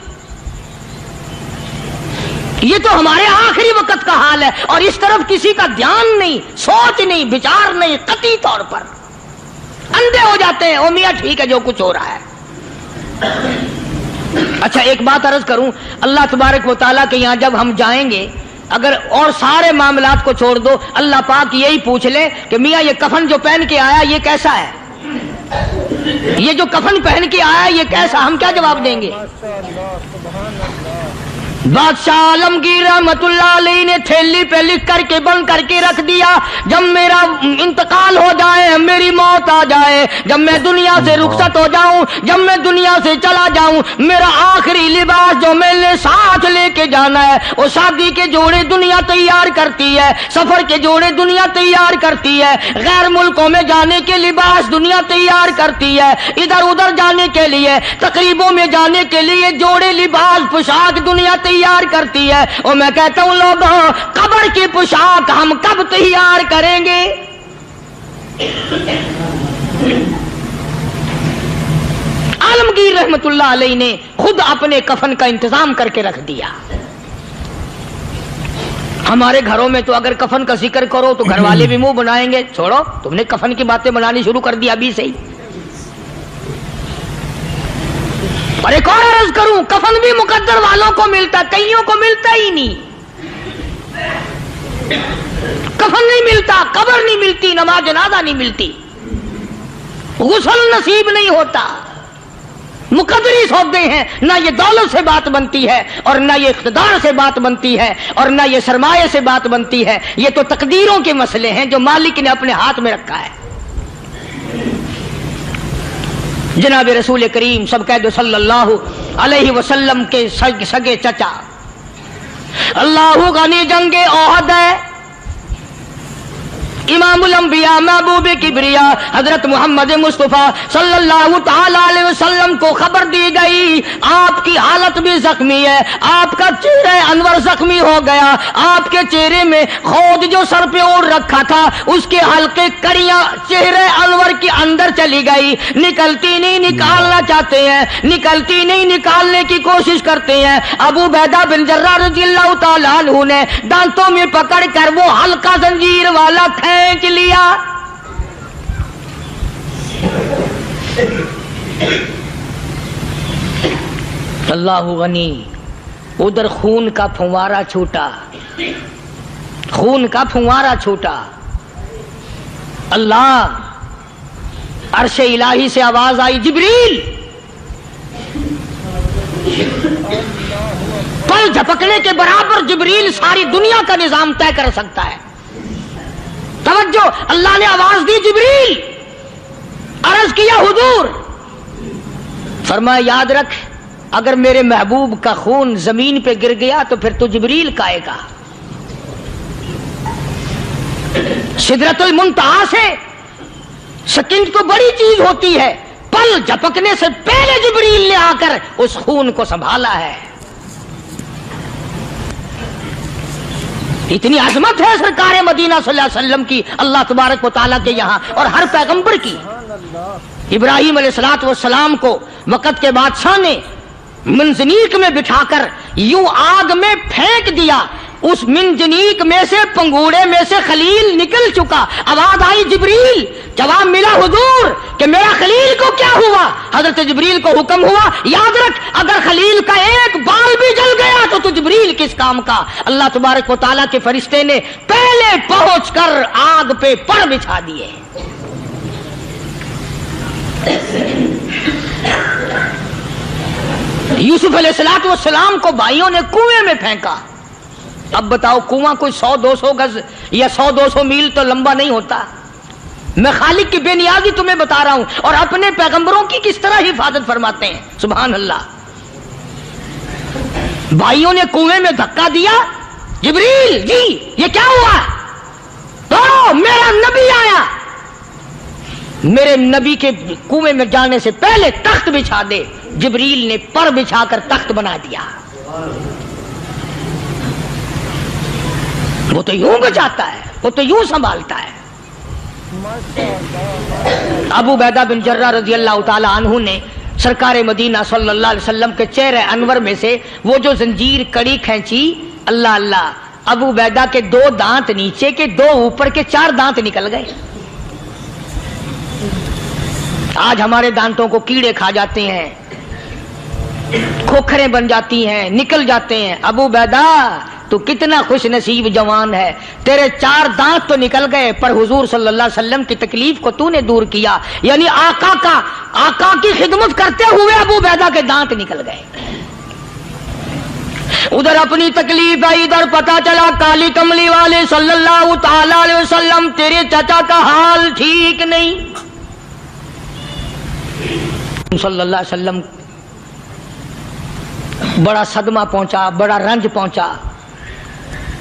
ये तो हमारे आखिरी वक्त का हाल है, और इस तरफ किसी का ध्यान नहीं, सोच नहीं, विचार नहीं, कतई तौर पर अंधे हो जाते हैं। ओ मियां ठीक है जो कुछ हो रहा है। अच्छा, एक बात अर्ज करूं, अल्लाह तबारक व तआला के यहाँ जब हम जाएंगे, अगर और सारे मामलात को छोड़ दो, अल्लाह पाक यही पूछ ले कि मियां ये कफन जो पहन के आया ये कैसा है? ये जो कफन पहन के आया ये कैसा? हम क्या जवाब देंगे? बादशाह आलमगीर रहमतुल्लाह अलैह ने थैली पे लिख करके बंद करके रख दिया, जब मेरा इंतकाल हो जाए, मेरी मौत आ जाए, जब मैं दुनिया से रुखसत हो जाऊं, जब मैं दुनिया से चला जाऊं, मेरा आखिरी लिबास जो मैंने साथ लेके जाना है, वो शादी के जोड़े दुनिया तैयार करती है, सफर के जोड़े दुनिया तैयार करती है, गैर मुल्कों में जाने के लिबास दुनिया तैयार करती है, इधर उधर जाने के लिए, तकरीबों में जाने के लिए जोड़े लिबास पोशाक दुनिया तैयार करती है। और मैं कहता हूं लोगों, कब्र की पोशाक हम कब तैयार करेंगे? आलमगीर रहमतुल्लाह अलैह ने खुद अपने कफन का इंतजाम करके रख दिया। हमारे घरों में तो अगर कफन का जिक्र करो तो घर वाले भी मुंह बनाएंगे, छोड़ो तुमने कफन की बातें बनानी शुरू कर दी अभी से ही। और एक और अर्ज करूं, कफन भी मुकद्दर वालों को मिलता, कईयों को मिलता ही नहीं। कफन नहीं मिलता, कब्र नहीं मिलती, नमाज जनाजा नहीं मिलती, गुस्ल नसीब नहीं होता। मुकद्दरी सौदे हैं, ना ये दौलत से बात बनती है, और ना ये इख्तिदार से बात बनती है, और ना ये सरमाए से बात बनती है। ये तो तकदीरों के मसले हैं जो मालिक ने अपने हाथ में रखा है। जनाब रसूल करीम सब कह दो सल्लल्लाहु अलैहि वसल्लम के सगे चचा, अल्लाहु गनी जंगे ओहद है, इमामुल अंबिया महबूब किबरिया हजरत मोहम्मद मुस्तफा सल्लल्लाहु ताला अलैहि वसल्लम को खबर दी गई, आपकी हालत भी जख्मी है, आपका चेहरा अनवर जख्मी हो गया, आपके चेहरे में खोद जो सर पे ओढ़ रखा था उसके हल्के कड़ियां चेहरे अनवर के अंदर चली गई, निकलती नहीं, निकालना चाहते हैं, निकलती नहीं, निकालने की कोशिश करते हैं। अबू बैदा बिन जर्राह रज़ियल्लाहु ताला अन्हु ने दांतों में पकड़ कर वो हल्का जंजीर वाला खींच लिया। अल्लाहु गनी, उधर खून का फुवारा छूटा, खून का फुवारा छूटा। अल्लाह, अर्शे इलाही से आवाज आई, जिब्रील। पल झपकने के बराबर जिब्रील सारी दुनिया का निजाम तय कर सकता है। तवज्जो, अल्लाह ने आवाज दी, जिब्रील। अर्ज किया, हुजूर। फरमाया, याद रख, अगर मेरे महबूब का खून जमीन पे गिर गया तो फिर तो जिब्रील का आएगा। सिदरतुल मुंतहा से सेकंड तो बड़ी चीज होती है, पल झपकने से पहले जिब्रील ने आकर उस खून को संभाला है। इतनी अजमत है सरकार मदीना सल्लल्लाहु अलैहि वसल्लम की, अल्लाह तबारक व तआला के यहाँ और हर पैगंबर की। इब्राहिम अलैहिस्सलातु वस्सलाम को वक़्त के बादशाह ने मंजनीक में बिठाकर यूं आग में फेंक दिया, उस मिंजनीक में से, पंगूड़े में से खलील निकल चुका। आवाज आई, जिब्रील। जवाब मिला, हुजूर, कि मेरा खलील को क्या हुआ? हजरत जिब्रील को हुक्म हुआ, याद रख, अगर खलील का एक बाल भी जल गया तो तू जिब्रील किस काम का? अल्लाह तबारक व तआला के फरिश्ते ने पहले पहुंचकर आग पे पर बिछा दिए। यूसुफ अलैहिस्सलातु वस्सलाम को भाइयों ने कुएं में फेंका। अब बताओ, कुआं कोई 100-200 गज या 100-200 मील तो लंबा नहीं होता। मैं खालिक की बेनियाजी तुम्हें बता रहा हूं, और अपने पैगंबरों की किस तरह हिफाजत फरमाते हैं। सुभान अल्लाह। भाइयों ने कुएं में धक्का दिया, जिब्रील जी ये क्या हुआ? तो मेरा नबी आया, मेरे नबी के कुएं में जाने से पहले तख्त बिछा दे। जिब्रील ने पर बिछाकर तख्त बना दिया। वो तो यूं बचाता है, वो तो यूं संभालता है। अबू बैदा बिन जर्राह रज़ियल्लाहु ताला अन्हु ने सरकार मदीना सल्लल्लाहु अलैहि वसल्लम के चेहरे अनवर में से वो जो जंजीर कड़ी खींची, अल्लाह अल्लाह, अबू बैदा के 2 दांत नीचे के, 2 ऊपर के, 4 दांत निकल गए। आज हमारे दांतों को कीड़े खा जाते हैं, खोखरें बन जाती हैं, निकल जाते हैं। अबू बैदा, तू कितना खुश नसीब जवान है, तेरे 4 दांत तो निकल गए, पर हुजूर सल्लल्लाहु अलैहि वसल्लम की तकलीफ को तूने दूर किया। यानी आका की खिदमत करते हुए अबू बैदा के दांत निकल गए। उधर अपनी तकलीफ आई, इधर पता चला काली कमली वाले सल्लल्लाहु ताला अलैहि वसल्लम, तेरे चाचा का हाल ठीक नहीं। सल्लल्लाहु अलैहि वसल्लम बड़ा सदमा पहुंचा, बड़ा रंज पहुंचा।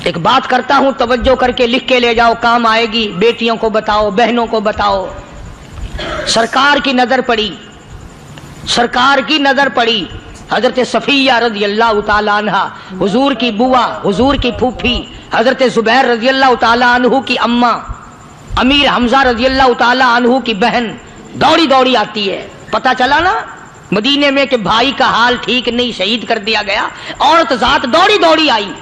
एक बात करता हूं, तवज्जो करके लिख के ले जाओ, काम आएगी। बेटियों को बताओ, बहनों को बताओ। सरकार की नजर पड़ी, सरकार की नजर पड़ी। हजरत सफिया रज़ियल्लाहु ताला अन्हा, हुजूर की बुआ, हुजूर की फूफी, हजरत जुबैर रज़ियल्लाहु ताला अन्हु की अम्मा, अमीर हमजा रज़ियल्लाहु ताला अन्हु की बहन दौड़ी दौड़ी आती है। पता चला ना मदीने में कि भाई का हाल ठीक नहीं, शहीद कर दिया गया। औरत जात दौड़ी दौड़ी आई।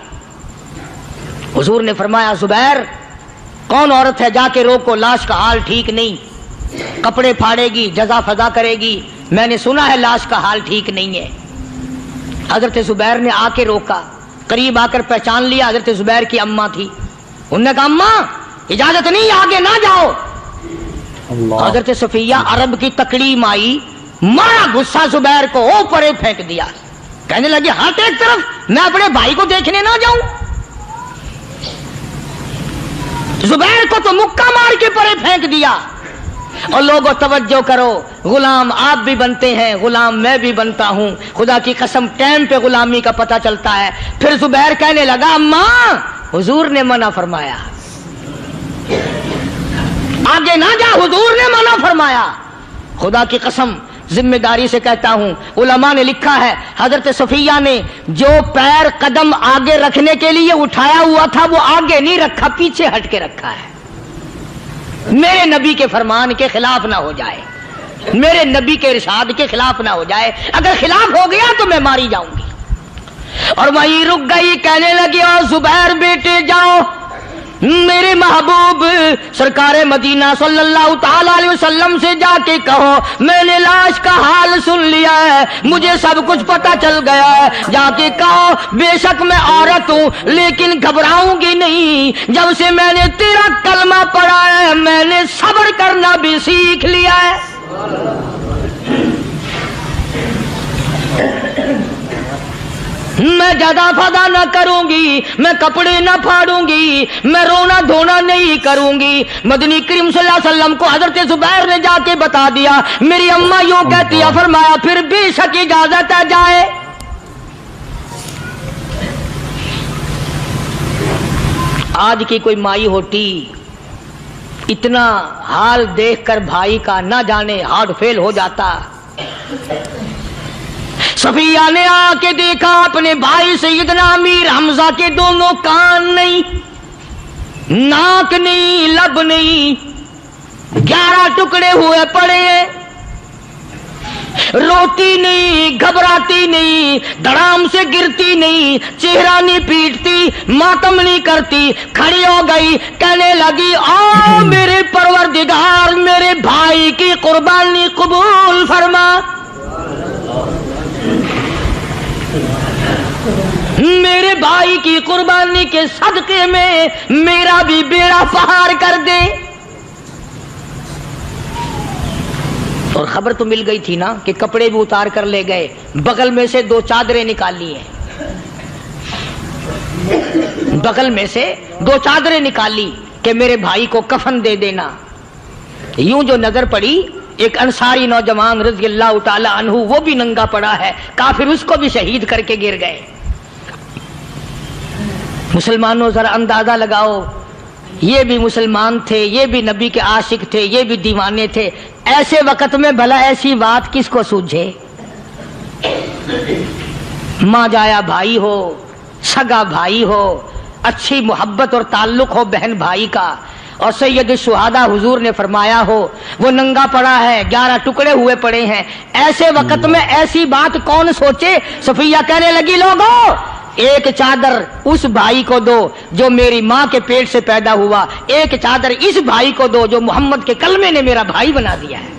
हुजूर ने फरमाया, जुबैर, कौन औरत है, जाके रोको, लाश का हाल ठीक नहीं, कपड़े फाड़ेगी, जजा फजा करेगी, मैंने सुना है लाश का हाल ठीक नहीं है। हजरत जुबैर ने आके रोका, करीब आकर पहचान लिया, हजरत जुबैर की अम्मा थी। उन्होंने कहा, अम्मा इजाजत नहीं, आगे ना जाओ। हजरत सफिया अरब की तकड़ी माई, मारा गुस्सा जुबैर को, ओ परे फेंक दिया। कहने लगी, हाथ एक तरफ, मैं अपने भाई को देखने ना जाऊं। जुबैर को तो मुक्का मार के परे फेंक दिया। और लोगों तवज्जो करो, गुलाम आप भी बनते हैं, गुलाम मैं भी बनता हूं। खुदा की कसम, टाइम पे गुलामी का पता चलता है। फिर जुबैर कहने लगा, अम्मा हुजूर ने मना फरमाया। आगे ना जा, हुजूर ने मना फरमाया। खुदा की कसम जिम्मेदारी से कहता हूं, उलमा ने लिखा है हजरत सफिया ने जो पैर कदम आगे रखने के लिए उठाया हुआ था वो आगे नहीं रखा, पीछे हट के रखा है, मेरे नबी के फरमान के खिलाफ ना हो जाए, मेरे नबी के इरशाद के खिलाफ ना हो जाए। अगर खिलाफ हो गया तो मैं मारी जाऊंगी। और वहीं रुक गई, कहने लगी ओ जुबैर बेटे जाओ, मेरे महबूब सरकारे मदीना सल्लल्लाहु ताला अलैहि वसल्लम से जाके कहो मैंने लाश का हाल सुन लिया है, मुझे सब कुछ पता चल गया है, जाके कहो बेशक मैं औरत हूं लेकिन घबराऊंगी नहीं, जब से मैंने तेरा कलमा पढ़ा है मैंने सब्र करना भी सीख लिया है। मैं ज्यादा फदा न करूंगी, मैं कपड़े न फाड़ूंगी, मैं रोना धोना नहीं करूंगी। मदनी करीम सल्लल्लाहु अलैहि वसल्लम को हजरत जुबैर ने जाके बता दिया, मेरी अम्मा यूं कहती है, फरमाया फिर बेशक इजाजत है जाए। आज की कोई माई होती इतना हाल देखकर भाई का ना जाने हार्ट फेल हो जाता। सफिया ने आके देखा अपने भाई सैयदना अमीर हमजा के दोनों कान नहीं, नाक नहीं, लब नहीं, 11 टुकड़े हुए पड़े हैं, रोती नहीं, घबराती नहीं, धड़ाम से गिरती नहीं, चेहरा नहीं पीटती, मातम नहीं करती, खड़ी हो गई, कहने लगी ओ मेरे परवरदिगार मेरे भाई की कुर्बानी कबूल फरमा, मेरे भाई की कुर्बानी के सदके में मेरा भी बेड़ा पहाड़ कर दे। और खबर तो मिल गई थी ना कि कपड़े भी उतार कर ले गए, बगल में से 2 चादरें निकाली हैं, बगल में से 2 चादरें निकाली कि मेरे भाई को कफन दे देना। यूं जो नजर पड़ी एक अंसारी नौजवान रज़ी अल्लाह ताला अन्हु, वो भी नंगा पड़ा है, काफिर उसको भी शहीद करके गिर गए। मुसलमानों जरा अंदाजा लगाओ, ये भी मुसलमान थे, ये भी नबी के आशिक थे, ये भी दीवाने थे, ऐसे वक्त में भला ऐसी बात किसको सूझे। माँ जाया भाई हो, सगा भाई हो, अच्छी मोहब्बत और ताल्लुक हो बहन भाई का, और सैयद शुहादा हुजूर ने फरमाया हो वो नंगा पड़ा है, 11 टुकड़े हुए पड़े हैं, ऐसे वक्त में ऐसी बात कौन सोचे। सफिया कहने लगी लोगों एक चादर उस भाई को दो जो मेरी माँ के पेट से पैदा हुआ, एक चादर इस भाई को दो जो मोहम्मद के कलमे ने मेरा भाई बना दिया है,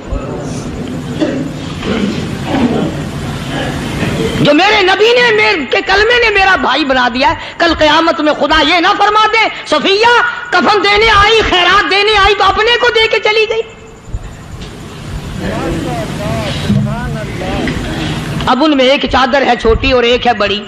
जो मेरे नबी ने मेरे के कलमे ने मेरा भाई बना दिया है। कल क़यामत में खुदा ये ना फरमा दे सफिया कफन देने आई, खैरात देने आई तो अपने को दे के चली गई। अब उनमें एक चादर है छोटी और एक है बड़ी।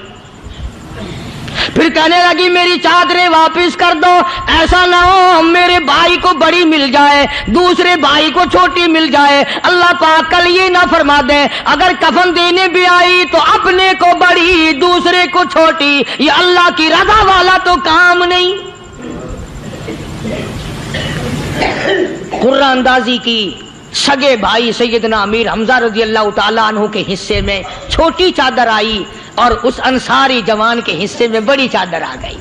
फिर कहने लगी मेरी चादरें वापस कर दो, ऐसा ना हो मेरे भाई को बड़ी मिल जाए दूसरे भाई को छोटी मिल जाए, अल्लाह पाक कल ये ना फरमा दे अगर कफन देने भी आई तो अपने को बड़ी दूसरे को छोटी, ये अल्लाह की रज़ा वाला तो काम नहीं। कुर्रा अंदाजी की सगे भाई सैयदना अमीर हमजा रज़ी अल्लाह ताला अन्हु के हिस्से में छोटी चादर आई और उस अंसारी जवान के हिस्से में बड़ी चादर आ गई।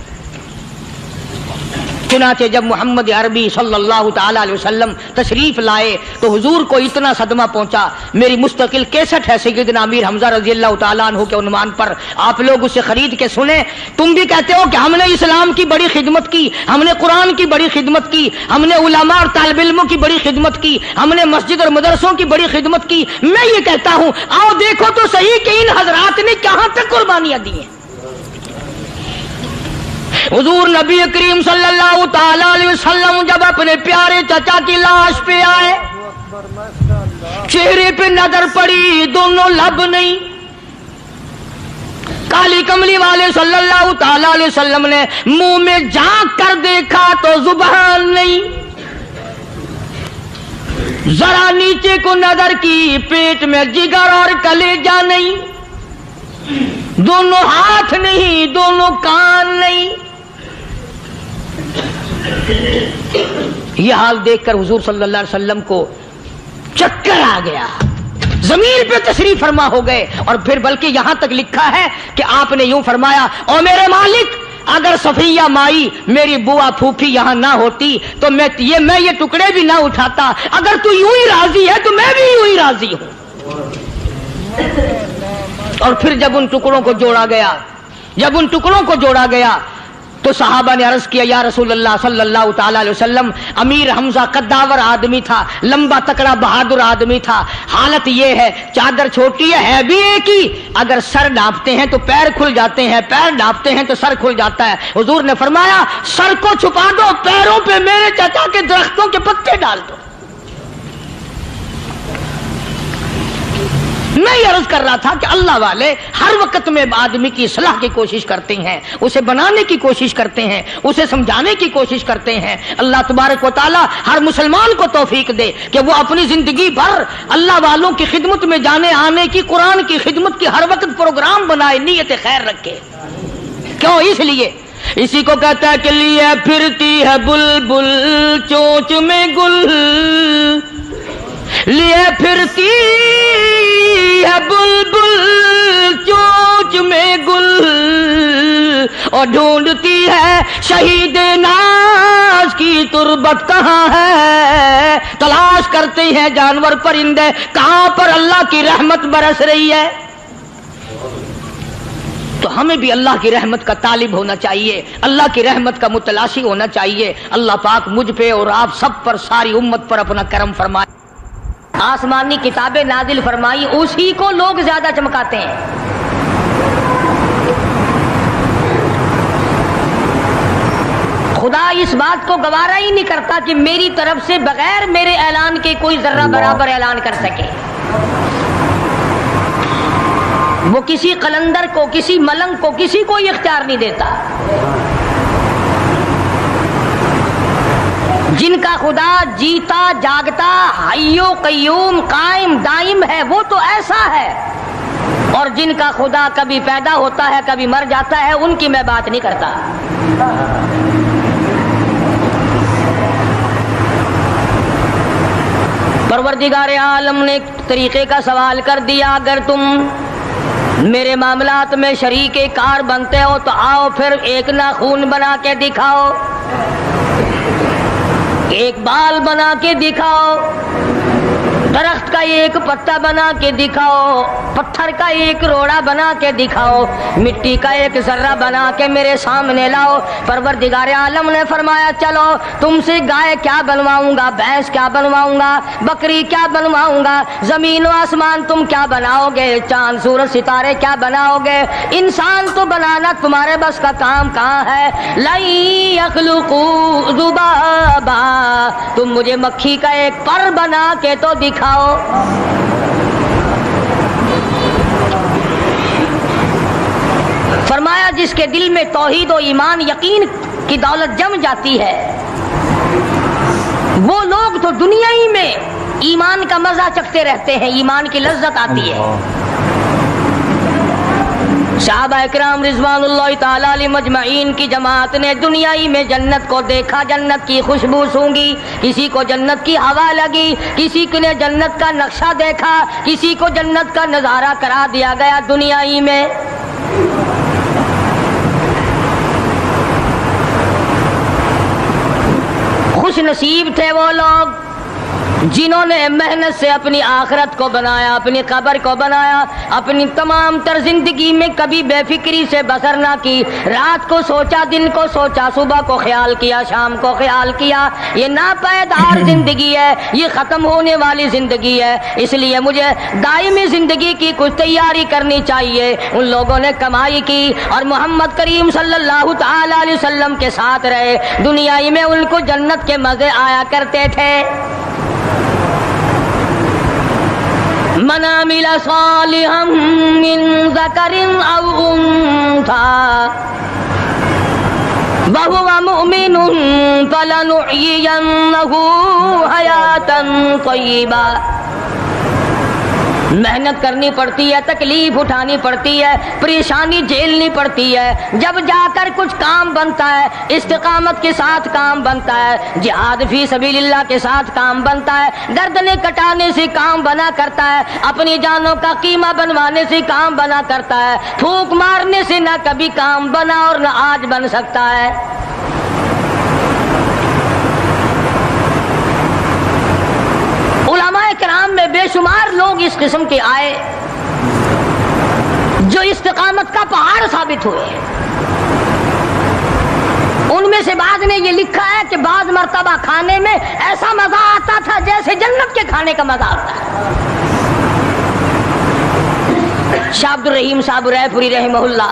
चुनाचे जब मोहम्मद अरबी सल्लल्लाहु ताला अलैहि वसल्लम तशरीफ लाए तो हुजूर को इतना सदमा पहुंचा। मेरी मुस्तकिल कैसेट है सैयदना अमीर हमजा रज़ी अल्लाह ताला अन्हु के उन्वान पर, आप लोग उसे खरीद के सुने। तुम भी कहते हो कि हमने इस्लाम की बड़ी खिदमत की, हमने कुरान की बड़ी खिदमत की, हमने उलमा और तालिब इल्मों की बड़ी खिदमत की, हमने मस्जिद और मदरसों की बड़ी खिदमत की। मैं ये कहता हूं आओ देखो तो सही कि इन हजरात ने कहां तक कुर्बानियां दी हैं। हुजूर नबी करीम सल्लल्लाहु ताला अलैहि वसल्लम जब अपने प्यारे चचा की लाश पे आए, चेहरे पे नजर पड़ी दोनों लब नहीं, काली कमली वाले सल्लल्लाहु ताला अलैहि वसल्लम ने मुंह में झांक कर देखा तो जुबान नहीं, जरा नीचे को नजर की पेट में जिगर और कलेजा नहीं, दोनों हाथ नहीं दोनों कान नहीं। یہ حال دیکھ کر حضور صلی اللہ علیہ وسلم کو چکر آ گیا، زمین پہ تشریف فرما ہو گئے، اور پھر بلکہ یہاں تک لکھا ہے کہ آپ نے یوں فرمایا، او میرے مالک، اگر صفیہ مائی میری بوا پھوپھی یہاں نہ ہوتی تو میں یہ ٹکڑے بھی نہ اٹھاتا، اگر تو یوں ہی راضی ہے تو میں بھی یوں ہی راضی ہوں۔ اور پھر جب ان ٹکڑوں کو جوڑا گیا تو صحابہ نے عرض کیا، یا رسول اللہ صلی اللہ تعالی علیہ وسلم، امیر حمزہ قداور آدمی تھا، لمبا تکڑا بہادر آدمی تھا، حالت یہ ہے چادر چھوٹی ہے بھی ایک ہی، اگر سر ڈھانپتے ہیں تو پیر کھل جاتے ہیں، پیر ڈھانپتے ہیں تو سر کھل جاتا ہے۔ حضور نے فرمایا، سر کو چھپا دو، پیروں پہ میرے چچا کے درختوں کے پتے ڈال دو۔ میں یہ عرض کر رہا تھا کہ اللہ والے ہر وقت میں آدمی کی اصلاح کی کوشش کرتے ہیں، اسے بنانے کی کوشش کرتے ہیں، اسے سمجھانے کی کوشش کرتے ہیں۔ اللہ تبارک و تعالی ہر مسلمان کو توفیق دے کہ وہ اپنی زندگی بھر اللہ والوں کی خدمت میں جانے آنے کی، قرآن کی خدمت کی ہر وقت پروگرام بنائے، نیت خیر رکھے۔ کیوں؟ اس لیے، اسی کو کہتا ہے کہ لیے پھرتی ہے بلبل چونچ میں گل، لیے پھرتی ہے بلبل چونچ میں گل، اور ڈھونڈتی ہے شہید ناز کی تربت کہاں ہے، تلاش کرتے ہیں جانور پرندے کہاں پر اللہ کی رحمت برس رہی ہے۔ تو ہمیں بھی اللہ کی رحمت کا طالب ہونا چاہیے، اللہ کی رحمت کا متلاشی ہونا چاہیے۔ اللہ پاک مجھ پہ اور آپ سب پر، ساری امت پر اپنا کرم فرمائے۔ آسمانی کتابیں نازل فرمائی، اسی کو لوگ زیادہ چمکاتے ہیں۔ خدا اس بات کو گوارا ہی نہیں کرتا کہ میری طرف سے بغیر میرے اعلان کے کوئی ذرہ برابر اعلان کر سکے۔ وہ کسی قلندر کو، کسی ملنگ کو، کسی کو اختیار نہیں دیتا۔ جن کا خدا جیتا جاگتا حی و قیوم قائم دائم ہے، وہ تو ایسا ہے، اور جن کا خدا کبھی پیدا ہوتا ہے کبھی مر جاتا ہے، ان کی میں بات نہیں کرتا۔ پروردگار عالم نے ایک طریقے کا سوال کر دیا، اگر تم میرے معاملات میں شریک کار بنتے ہو تو آؤ پھر ایک ناخون بنا کے دکھاؤ، ایک بال بنا کے دکھاؤ، درخت کا ایک پتا بنا کے دکھاؤ، پتھر کا ایک روڑا بنا کے دکھاؤ، مٹی کا ایک ذرہ بنا کے میرے سامنے لاؤ۔ پروردگار عالم نے فرمایا، چلو تم سے گائے کیا بنواؤں گا، بھینس کیا بنواؤں گا، بکری کیا بنواؤں گا، زمین و آسمان تم کیا بناؤ گے، چاند سورج ستارے کیا بناؤ گے، انسان تو بنانا تمہارے بس کا کام کہاں ہے۔ لَن يَخْلُقُوا ذُبَابًا، تم مجھے مکھی کا ایک پر بنا کے تو دکھاؤ۔ فرمایا، جس کے دل میں توحید و ایمان یقین کی دولت جم جاتی ہے، وہ لوگ تو دنیا ہی میں ایمان کا مزہ چکھتے رہتے ہیں، ایمان کی لذت آتی ہے۔ صحابہ اکرام رضوان اللہ تعالی علیہ مجمعین کی جماعت نے دنیائی میں جنت کو دیکھا، جنت کی خوشبو سونگھی، کسی کو جنت کی ہوا لگی، کسی نے جنت کا نقشہ دیکھا، کسی کو جنت کا نظارہ کرا دیا گیا دنیائی میں۔ خوش نصیب تھے وہ لوگ جنہوں نے محنت سے اپنی آخرت کو بنایا، اپنی قبر کو بنایا، اپنی تمام تر زندگی میں کبھی بے فکری سے بسر نہ کی، رات کو سوچا، دن کو سوچا، صبح کو خیال کیا، شام کو خیال کیا۔ یہ ناپائیدار زندگی ہے، یہ ختم ہونے والی زندگی ہے، اس لیے مجھے دائمی زندگی کی کچھ تیاری کرنی چاہیے۔ ان لوگوں نے کمائی کی اور محمد کریم صلی اللہ تعالی علیہ وسلم کے ساتھ رہے، دنیائی میں ان کو جنت کے مزے آیا کرتے تھے۔ من عمل صالحا من ذکر او انثى وهو مؤمن فلنحيينه حياة طيبة محنت کرنی پڑتی ہے، تکلیف اٹھانی پڑتی ہے، پریشانی جھیلنی پڑتی ہے، جب جا کر کچھ کام بنتا ہے، استقامت کے ساتھ کام بنتا ہے، جہاد فی سبیل اللہ کے ساتھ کام بنتا ہے، گردنیں کٹانے سے کام بنا کرتا ہے، اپنی جانوں کا قیمہ بنوانے سے کام بنا کرتا ہے، پھونک مارنے سے نہ کبھی کام بنا اور نہ آج بن سکتا ہے۔ علماء کرام میں بے شمار لوگ اس قسم کے آئے جو استقامت کا پہاڑ ثابت ہوئے۔ ان میں سے بعض نے یہ لکھا ہے کہ بعض مرتبہ کھانے میں ایسا مزہ آتا تھا جیسے جنت کے کھانے کا مزہ آتا ہے۔ شاہ عبد الرحیم صاحب رائے پوری رحمہ اللہ،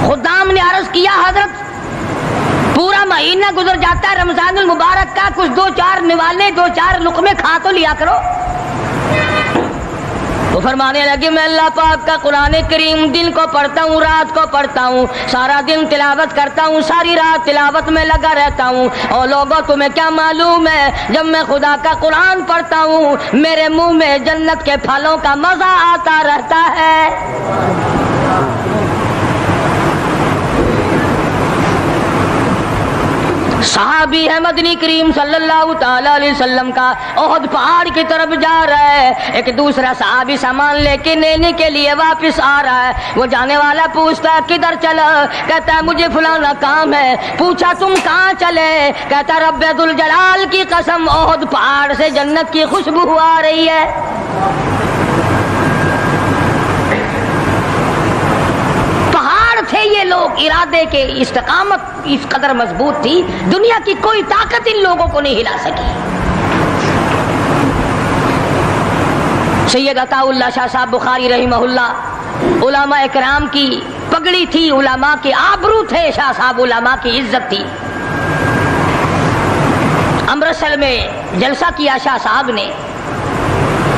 خدام نے عرض کیا حضرت پورا مہینہ گزر جاتا ہے رمضان المبارک کا، کچھ دو چار نوالے دو چار لقمے کھا تو لیا کرو۔ تو فرمانے لگے میں اللہ پاک کا قرآن کریم دن کو پڑھتا ہوں، رات کو پڑھتا ہوں، سارا دن تلاوت کرتا ہوں، ساری رات تلاوت میں لگا رہتا ہوں، اور لوگوں تمہیں کیا معلوم ہے جب میں خدا کا قرآن پڑھتا ہوں میرے منہ میں جنت کے پھلوں کا مزہ آتا رہتا ہے۔ صحابی ہے مدنی کریم صلی اللہ تعالی علیہ وسلم کا، احد پہاڑ کی طرف جا رہا ہے، ایک دوسرا صحابی سامان لے کے لینے کے لیے واپس آ رہا ہے، وہ جانے والا پوچھتا ہے کدھر چلا؟ کہتا ہے مجھے فلانا کام ہے۔ پوچھا تم کہاں چلے؟ کہتا رب ذوالجلال کی قسم احد پہاڑ سے جنت کی خوشبو آ رہی ہے۔ تھے یہ لوگ ارادے کے، استقامت اس قدر مضبوط تھی دنیا کی کوئی طاقت ان لوگوں کو نہیں ہلا سکی۔ سید عطا اللہ شاہ صاحب بخاری رحمہ اللہ، علماء اکرام کی پگڑی تھی، علماء کے آبرو تھے شاہ صاحب، علماء کی عزت تھی۔ امرتسر میں جلسہ کیا شاہ صاحب نے،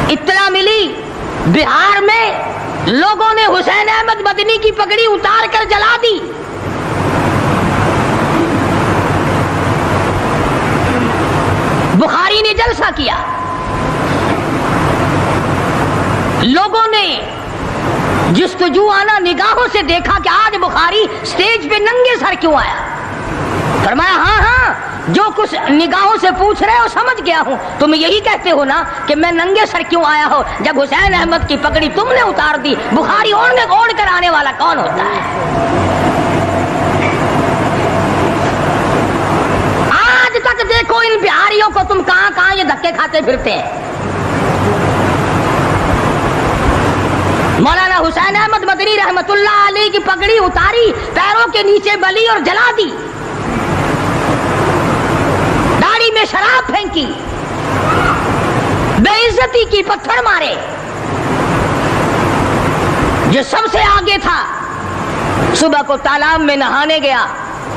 اطلاع ملی بہار میں لوگوں نے حسین احمد مدنی کی پگڑی اتار کر جلا دی۔ بخاری نے جلسہ کیا، لوگوں نے جستجوانہ نگاہوں سے دیکھا کہ آج بخاری سٹیج پہ ننگے سر کیوں آیا؟ فرمایا ہاں ہاں جو کچھ نگاہوں سے پوچھ رہے ہو سمجھ گیا ہوں، تم یہی کہتے ہو نا کہ میں ننگے سر کیوں آیا ہو جب حسین احمد کی پگڑی تم نے اتار دی۔ بخاری اوڑھ کر آنے والا کون ہوتا ہے؟ آج تک دیکھو ان بہاریوں کو تم کہاں کہاں یہ دھکے کھاتے پھرتے ہیں۔ مولانا حسین احمد مدنی رحمت اللہ علیہ کی پگڑی اتاری، پیروں کے نیچے بلی اور جلا دی، داڑھی میں شراب پھینکی، بے عزتی کی، پتھر مارے۔ جو سب سے آگے تھا صبح کو تالاب میں نہانے گیا،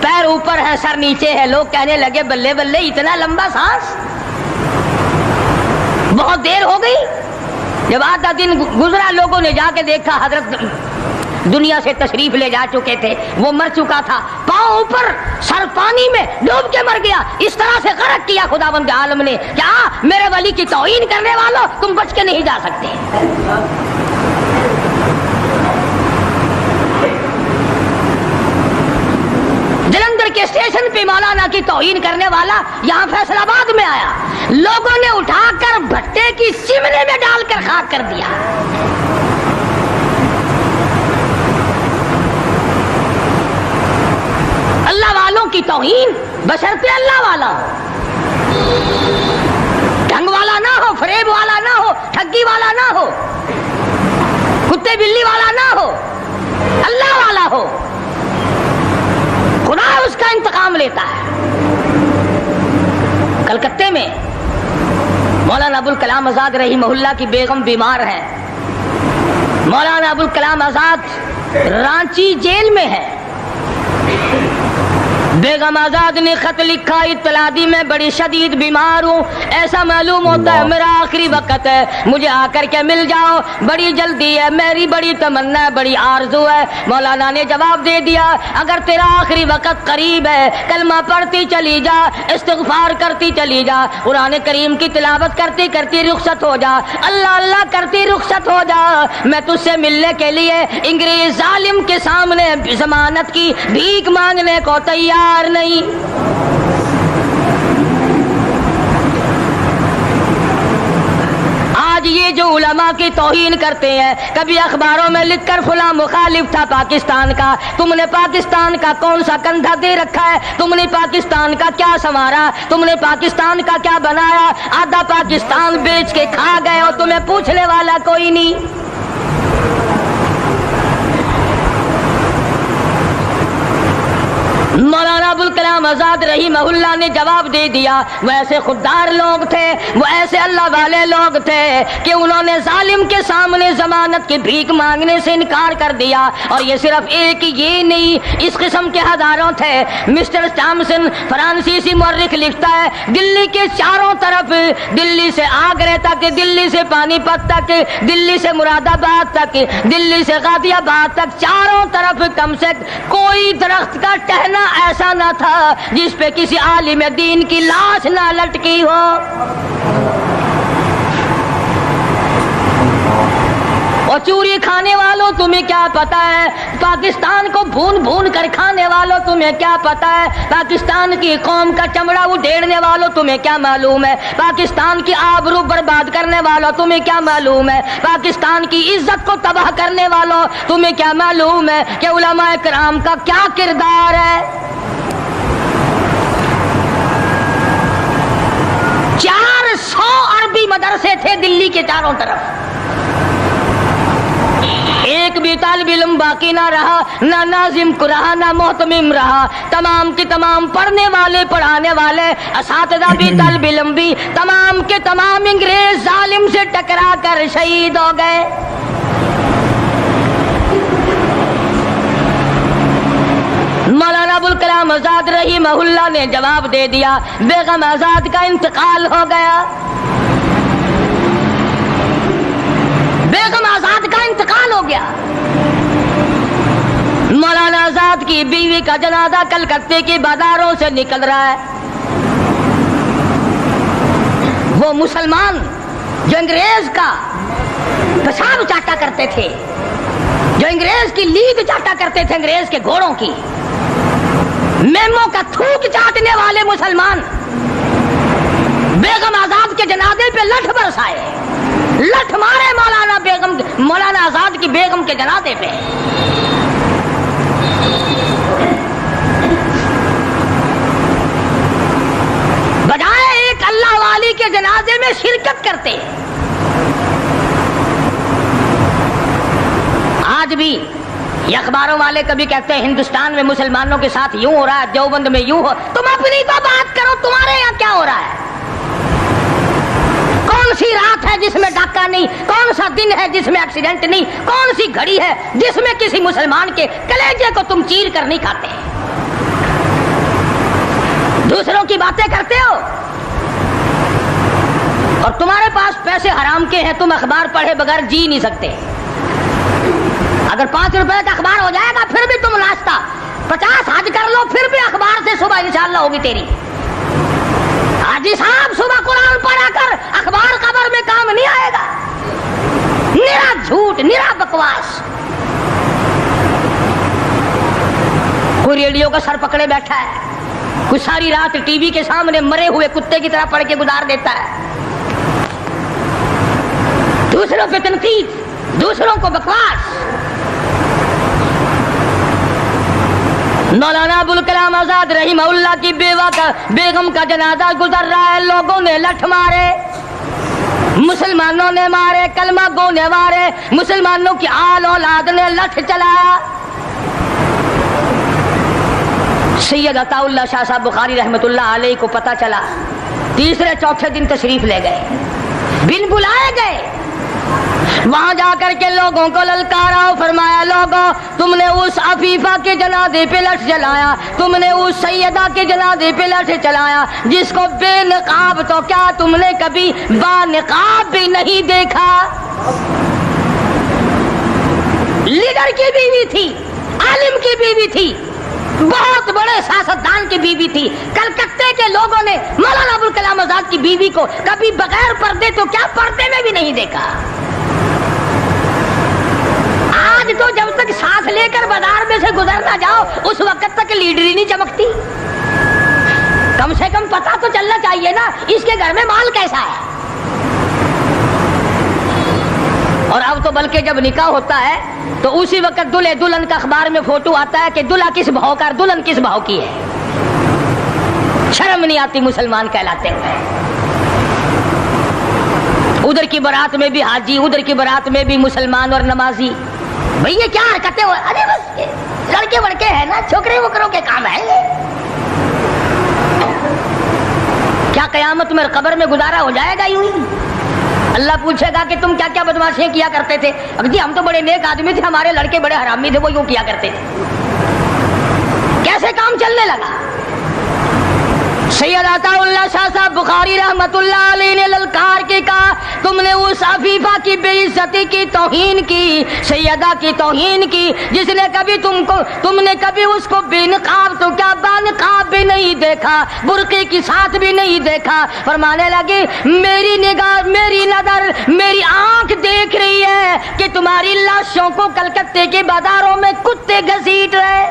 پیر اوپر ہے سر نیچے ہے، لوگ کہنے لگے بلے بلے اتنا لمبا سانس، بہت دیر ہو گئی۔ جب آدھا دن گزرا لوگوں نے جا کے دیکھا حضرت دنیا سے تشریف لے جا چکے تھے، وہ مر چکا تھا، پاؤں اوپر سر پانی میں ڈوب کے مر گیا۔ اس طرح سے غرق کیا خداوند عالم نے، کیا میرے ولی کی توہین کرنے والوں تم بچ کے نہیں جا سکتے۔ جلندھر کے اسٹیشن پہ مولانا کی توہین کرنے والا یہاں فیصل آباد میں آیا، لوگوں نے اٹھا کر بھٹے کی چمنے میں ڈال کر خاک کر دیا۔ اللہ والوں کی توہین بشرطے اللہ والا ہو، ڈھنگ والا نہ ہو، فریب والا نہ ہو، ٹھگی والا نہ ہو، کتے بلی والا نہ ہو، اللہ والا ہو، خدا اس کا انتقام لیتا ہے۔ کلکتے میں مولانا ابوالکلام آزاد رحمہ اللہ کی بیگم بیمار ہے، مولانا ابوالکلام آزاد رانچی جیل میں ہے۔ بیگم آزاد نے خط لکھا، اطلاع دی میں بڑی شدید بیمار ہوں، ایسا معلوم ہوتا ہے میرا آخری وقت ہے, مجھے آ کر کے مل جاؤ, بڑی جلدی ہے, میری بڑی تمنا ہے, بڑی آرزو ہے. مولانا نے جواب دے دیا, اگر تیرا آخری وقت قریب ہے, کلمہ پڑھتی چلی جا, استغفار کرتی چلی جا, قرآن کریم کی تلاوت کرتی کرتی رخصت ہو جا, اللہ اللہ کرتی رخصت ہو جا. میں تجھ سے ملنے کے لیے انگریز ظالم کے سامنے ضمانت کی بھیک مانگنے کو تیار نہیں. آج یہ جو علماء کی توہین کرتے ہیں, کبھی اخباروں میں لکھ کر فلاں مخالف تھا پاکستان کا, تم نے پاکستان کا کون سا کندھا دے رکھا ہے, تم نے پاکستان کا کیا سنوارا, تم نے پاکستان کا کیا بنایا, آدھا پاکستان بیچ کے کھا گئے اور تمہیں پوچھنے والا کوئی نہیں. مولانا ابوالکلام آزاد رحمہ اللہ نے جواب دے دیا, وہ ایسے خوددار لوگ تھے, وہ ایسے اللہ والے لوگ تھے کہ انہوں نے ظالم کے سامنے ضمانت کی بھیک مانگنے سے انکار کر دیا. اور یہ صرف ایک یہ نہیں, اس قسم کے ہزاروں تھے. مسٹر ٹامسن فرانسیسی مورخ لکھتا ہے, دلی کے چاروں طرف, دلی سے آگرے تک, دلی سے پانی پت تک, دلی سے مراد آباد تک, دلی سے غازی آباد تک, چاروں طرف کم سے کوئی درخت کا ٹہنا ایسا نہ تھا جس پہ کسی عالم دین کی لاش نہ لٹکی ہو. اور چوری کھانے والوں تمہیں کیا پتا ہے, پاکستان کو بھون بھون کر کھانے والوں تمہیں کیا پتا ہے, پاکستان کی قوم کا چمڑا اڈھیڑنے والوں تمہیں کیا معلوم ہے, پاکستان کی آبرو برباد کرنے والوں تمہیں کیا معلوم ہے, پاکستان کی عزت کو تباہ کرنے والوں تمہیں کیا معلوم ہے کہ علماء کرام کا کیا کردار ہے. 400 عربی مدرسے تھے دلی کے چاروں طرف, ایک بھی طالب علم باقی نہ رہا, نہ ناظم کو رہا, نہ محتمم رہا. تمام کے تمام پڑھنے والے, پڑھانے والے, اساتذہ بھی, طالب علم بھی, تمام کے تمام انگریز ظالم سے ٹکرا کر شہید ہو گئے. مولانا ابوالکلام آزاد رحمہ اللہ نے جواب دے دیا, بیگم آزاد کا انتقال ہو گیا, بیگم آزاد کا انتقال ہو گیا. مولانا آزاد کی بیوی کا جنازہ کلکتے کی بازاروں سے نکل رہا ہے. وہ مسلمان جو انگریز کا پیشاب چاٹا کرتے تھے, جو انگریز کی لید چاٹا کرتے تھے, انگریز کے گھوڑوں کی میموں کا تھوک چاٹنے والے مسلمان, بیگم آزاد کے جنازے پہ لٹھ برسائے, لٹھ مارے مولانا آزاد کی بیگم کے جنازے پہ. بجائے ایک اللہ والی کے جنازے میں شرکت کرتے. آج بھی یہ اخباروں والے کبھی کہتے ہیں ہندوستان میں مسلمانوں کے ساتھ یوں ہو رہا ہے, دیوبند میں یوں ہو. تم اپنی تو بات کرو, تمہارے یہاں کیا ہو رہا ہے؟ کون سی رات ہے جس میں ڈاکہ نہیں, کون سا دن ہے جس میں ایکسیڈنٹ نہیں, کون سی گھڑی ہے جس میں کسی مسلمان کے کلیجے کو تم چیر کر نہیں کھاتے؟ دوسروں کی باتیں کرتے ہو اور تمہارے پاس پیسے حرام کے ہیں, تم اخبار پڑھے بغیر جی نہیں سکتے. اگر 5 روپے کا اخبار ہو جائے گا پھر بھی تم ناشتہ 50 حج کر لو, پھر بھی اخبار سے صبح انشاءاللہ ہوگی تیری. حاجی صاحب صبح قرآن پڑھا کر اخبار خبر میں کام نہیں آئے گا. نرا جھوٹ, نرا بکواس. کوئی ریڈیو کا سر پکڑے بیٹھا ہے, کوئی ساری رات ٹی وی کے سامنے مرے ہوئے کتے کی طرح پڑھ کے گزار دیتا ہے. دوسروں پہ تنقید, دوسروں کو بکواس. مولانا ابوالکلام آزاد رحمہ اللہ کی بیگم کا جنازہ گزر رہا ہے, لوگوں نے لٹھ مارے, مسلمانوں نے مارے, کلمہ گو نے مارے, مسلمانوں کی آل اولاد نے لٹھ چلایا. سید عطا اللہ شاہ صاحب بخاری رحمت اللہ علیہ کو پتہ چلا, تیسرے چوتھے دن تشریف لے گئے, بن بلائے گئے. وہاں جا کر کے لوگوں کو للکارا اور فرمایا لوگوں تم نے اس عفیفہ کے جنازے پہ لٹھ جلایا, تم نے اس سیدہ کے جنازے پہ لٹھ چلایا جس کو بے نقاب تو کیا تم نے کبھی با نقاب بھی نہیں دیکھا. لیڈر کی بیوی تھی, عالم کی بیوی تھی, بہت بڑے سیاستدان کی بیوی تھی. کلکتے کے لوگوں نے مولانا ابوالکلام آزاد کی بیوی کو کبھی بغیر پردے تو کیا پردے میں بھی نہیں دیکھا. آج تو جب تک ساتھ لے کر بازار میں سے گزر نہ جاؤ اس وقت تک لیڈری نہیں چمکتی. کم سے کم پتہ تو چلنا چاہیے نا اس کے گھر میں مال کیسا ہے. اور اب تو بلکہ جب نکاح ہوتا ہے تو اسی وقت دلہے دلہن کا اخبار میں فوٹو آتا ہے کہ دلہا کس بھاؤ کا, دلہن کس بھاؤ کی ہے. شرم نہیں آتی مسلمان کہلاتے ہوئے. ادھر کی بارات میں بھی حاجی, ادھر کی بارات میں بھی مسلمان اور نمازی. بھئی یہ کیا حرکتیں ہو, ارے بس لڑکے وڑکے ہیں نا, چھوکرے وکروں کے کام ہے یہ. کیا قیامت میں قبر میں گزارا ہو جائے گا یوں ہی؟ اللہ پوچھے گا کہ تم کیا کیا بدماشیاں کیا کرتے تھے. اب جی ہم تو بڑے نیک آدمی تھے, ہمارے لڑکے بڑے حرامی تھے, وہ یوں کیا کرتے تھے. کیسے کام چلنے لگا. سید عطا اللہ شاہ صاحب بخاری رحمت اللہ علیہ نے للکار کے کہا تم نے اس عفیفہ کی بے عزتی کی, توہین کی, سیدہ کی توہین کی جس نے کبھی تم نے کبھی اس کو بے نقاب تو کیا با نقاب بھی نہیں دیکھا, برقعے کی ساتھ بھی نہیں دیکھا. فرمانے لگے میری نگاہ, میری نظر, میری آنکھ دیکھ رہی ہے کہ تمہاری لاشوں کو کلکتے کے بازاروں میں کتے گھسیٹ رہے.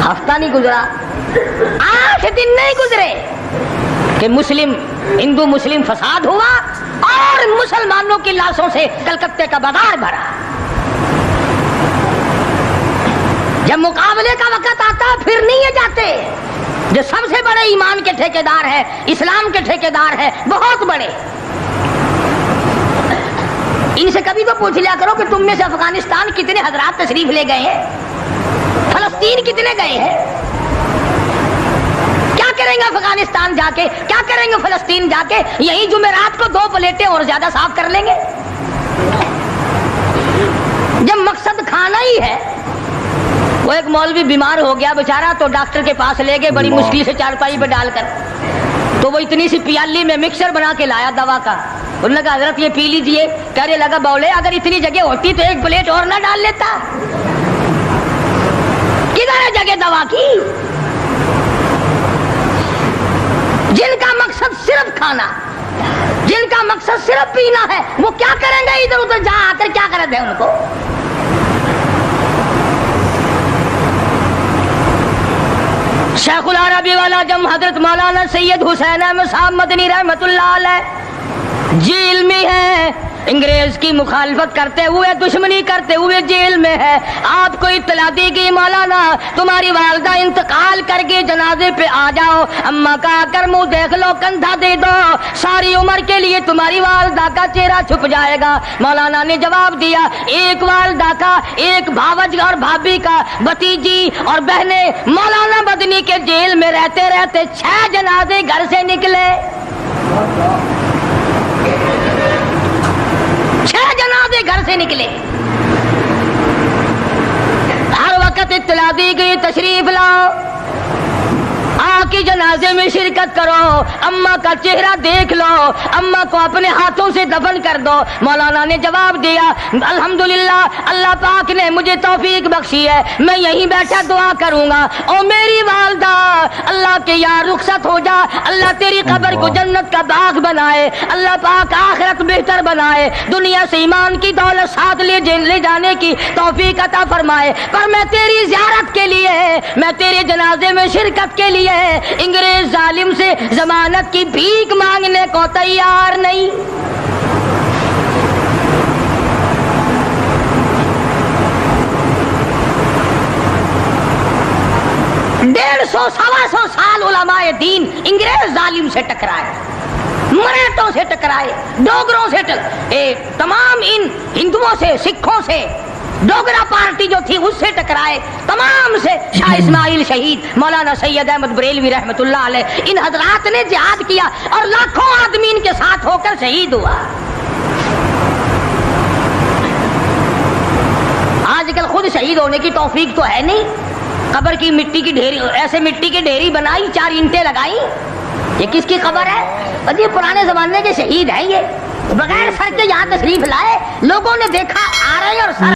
ہفتہ نہیں گزرا, 8 دن نہیں گزرے کہ ہندو مسلم فساد ہوا اور مسلمانوں کی لاشوں سے کلکتے کا بازار بھرا. جب مقابلے کا وقت آتا پھر نہیں یہ جاتے. جو سب سے بڑے ایمان کے ٹھیکیدار ہے, اسلام کے ٹھیکیدار ہے, بہت بڑے, ان سے کبھی تو پوچھ لیا کرو کہ تم میں سے افغانستان کتنے حضرات تشریف لے گئے ہیں, فلسطین کتنے گئے ہیں, کیا کریں گے افغانستان جا کے, کیا کریں گے فلسطین جا کے. یہی جمعرات کو 2 پلیٹیں اور زیادہ صاف کر لیں گے. جب مقصد کھانا ہی ہے. وہ ایک مولوی بیمار ہو گیا بیچارہ, تو ڈاکٹر کے پاس لے گئے بڑی مشکل سے چارپائی پہ ڈال کر. تو وہ اتنی سی پیالی میں مکسر بنا کے لایا دوا کا. انہوں نے کہا حضرت یہ پی لیجئے. کہنے لگا بولے اگر اتنی جگہ ہوتی تو 1 پلیٹ اور نہ ڈال لیتا. کدھر ہے جگہ دوا کی؟ جن کا مقصد صرف کھانا, جن کا مقصد صرف پینا ہے, وہ کیا کریں گے ادھر ادھر جا آ کر, کیا کریں گے ان کو. شیخ العربی والا جم حضرت مولانا سید حسین احمد صاحب مدنی رحمت اللہ علیہ جیل میں ہے, انگریز کی مخالفت کرتے ہوئے, دشمنی کرتے ہوئے جیل میں ہے. آپ کو اطلاع دی گئی مولانا تمہاری والدہ انتقال کر کے جنازے پہ آ جاؤ, اماں کا کر منہ دیکھ لو, کندھا دے دو, ساری عمر کے لیے تمہاری والدہ کا چہرہ چھپ جائے گا. مولانا نے جواب دیا ایک والدہ کا, ایک بھاوج اور بھابھی کا, بھتیجی اور بہنیں. مولانا مدنی کے جیل میں رہتے رہتے 6 جنازے گھر سے نکلے. 6 جنازے گھر سے نکلے. ہر وقت اطلاع دی گئی تشریف لاؤ, کی جنازے میں شرکت کرو, اماں کا چہرہ دیکھ لو, اماں کو اپنے ہاتھوں سے دفن کر دو. مولانا نے جواب دیا الحمدللہ اللہ پاک نے مجھے توفیق بخشی ہے, میں یہیں بیٹھا دعا کروں گا. او میری والدہ اللہ کے یار رخصت ہو جا, اللہ تیری قبر کو جنت کا باغ بنائے, اللہ پاک آخرت بہتر بنائے, دنیا سے ایمان کی دولت ساتھ لے جانے کی توفیق عطا فرمائے. پر میں تیری زیارت کے لیے, میں تیرے جنازے میں شرکت کے لیے انگریز ظالم سے ضمانت کی بھیک مانگنے کو تیار نہیں. سوا سو سال علماء دین انگریز ظالم سے ٹکرائے, مراٹھوں سے ٹکرائے, ڈوگروں سے تمام ان ہندوؤں سے, سکھوں سے, डोगरा पार्टी जो थी उससे टकराए, तमाम से शाह इस्माइल शहीद, मौलाना सैयद अहमद बरेलवी रहमतुल्लाह अलैह, इन हजरात ने जिहाद किया और लाखों आदमी इनके साथ होकर शहीद हुआ। आजकल खुद शहीद होने की तौफीक तो है नहीं, कब्र की मिट्टी की ढेरी, ऐसे मिट्टी की ढेरी बनाई, 4 ईंटें लगाई, ये किसकी खबर है? और ये पुराने जमाने के शहीद हैं, ये बगैर सर के यहाँ तशरीफ लाए, लोगों ने देखा आ रहे हैं और सर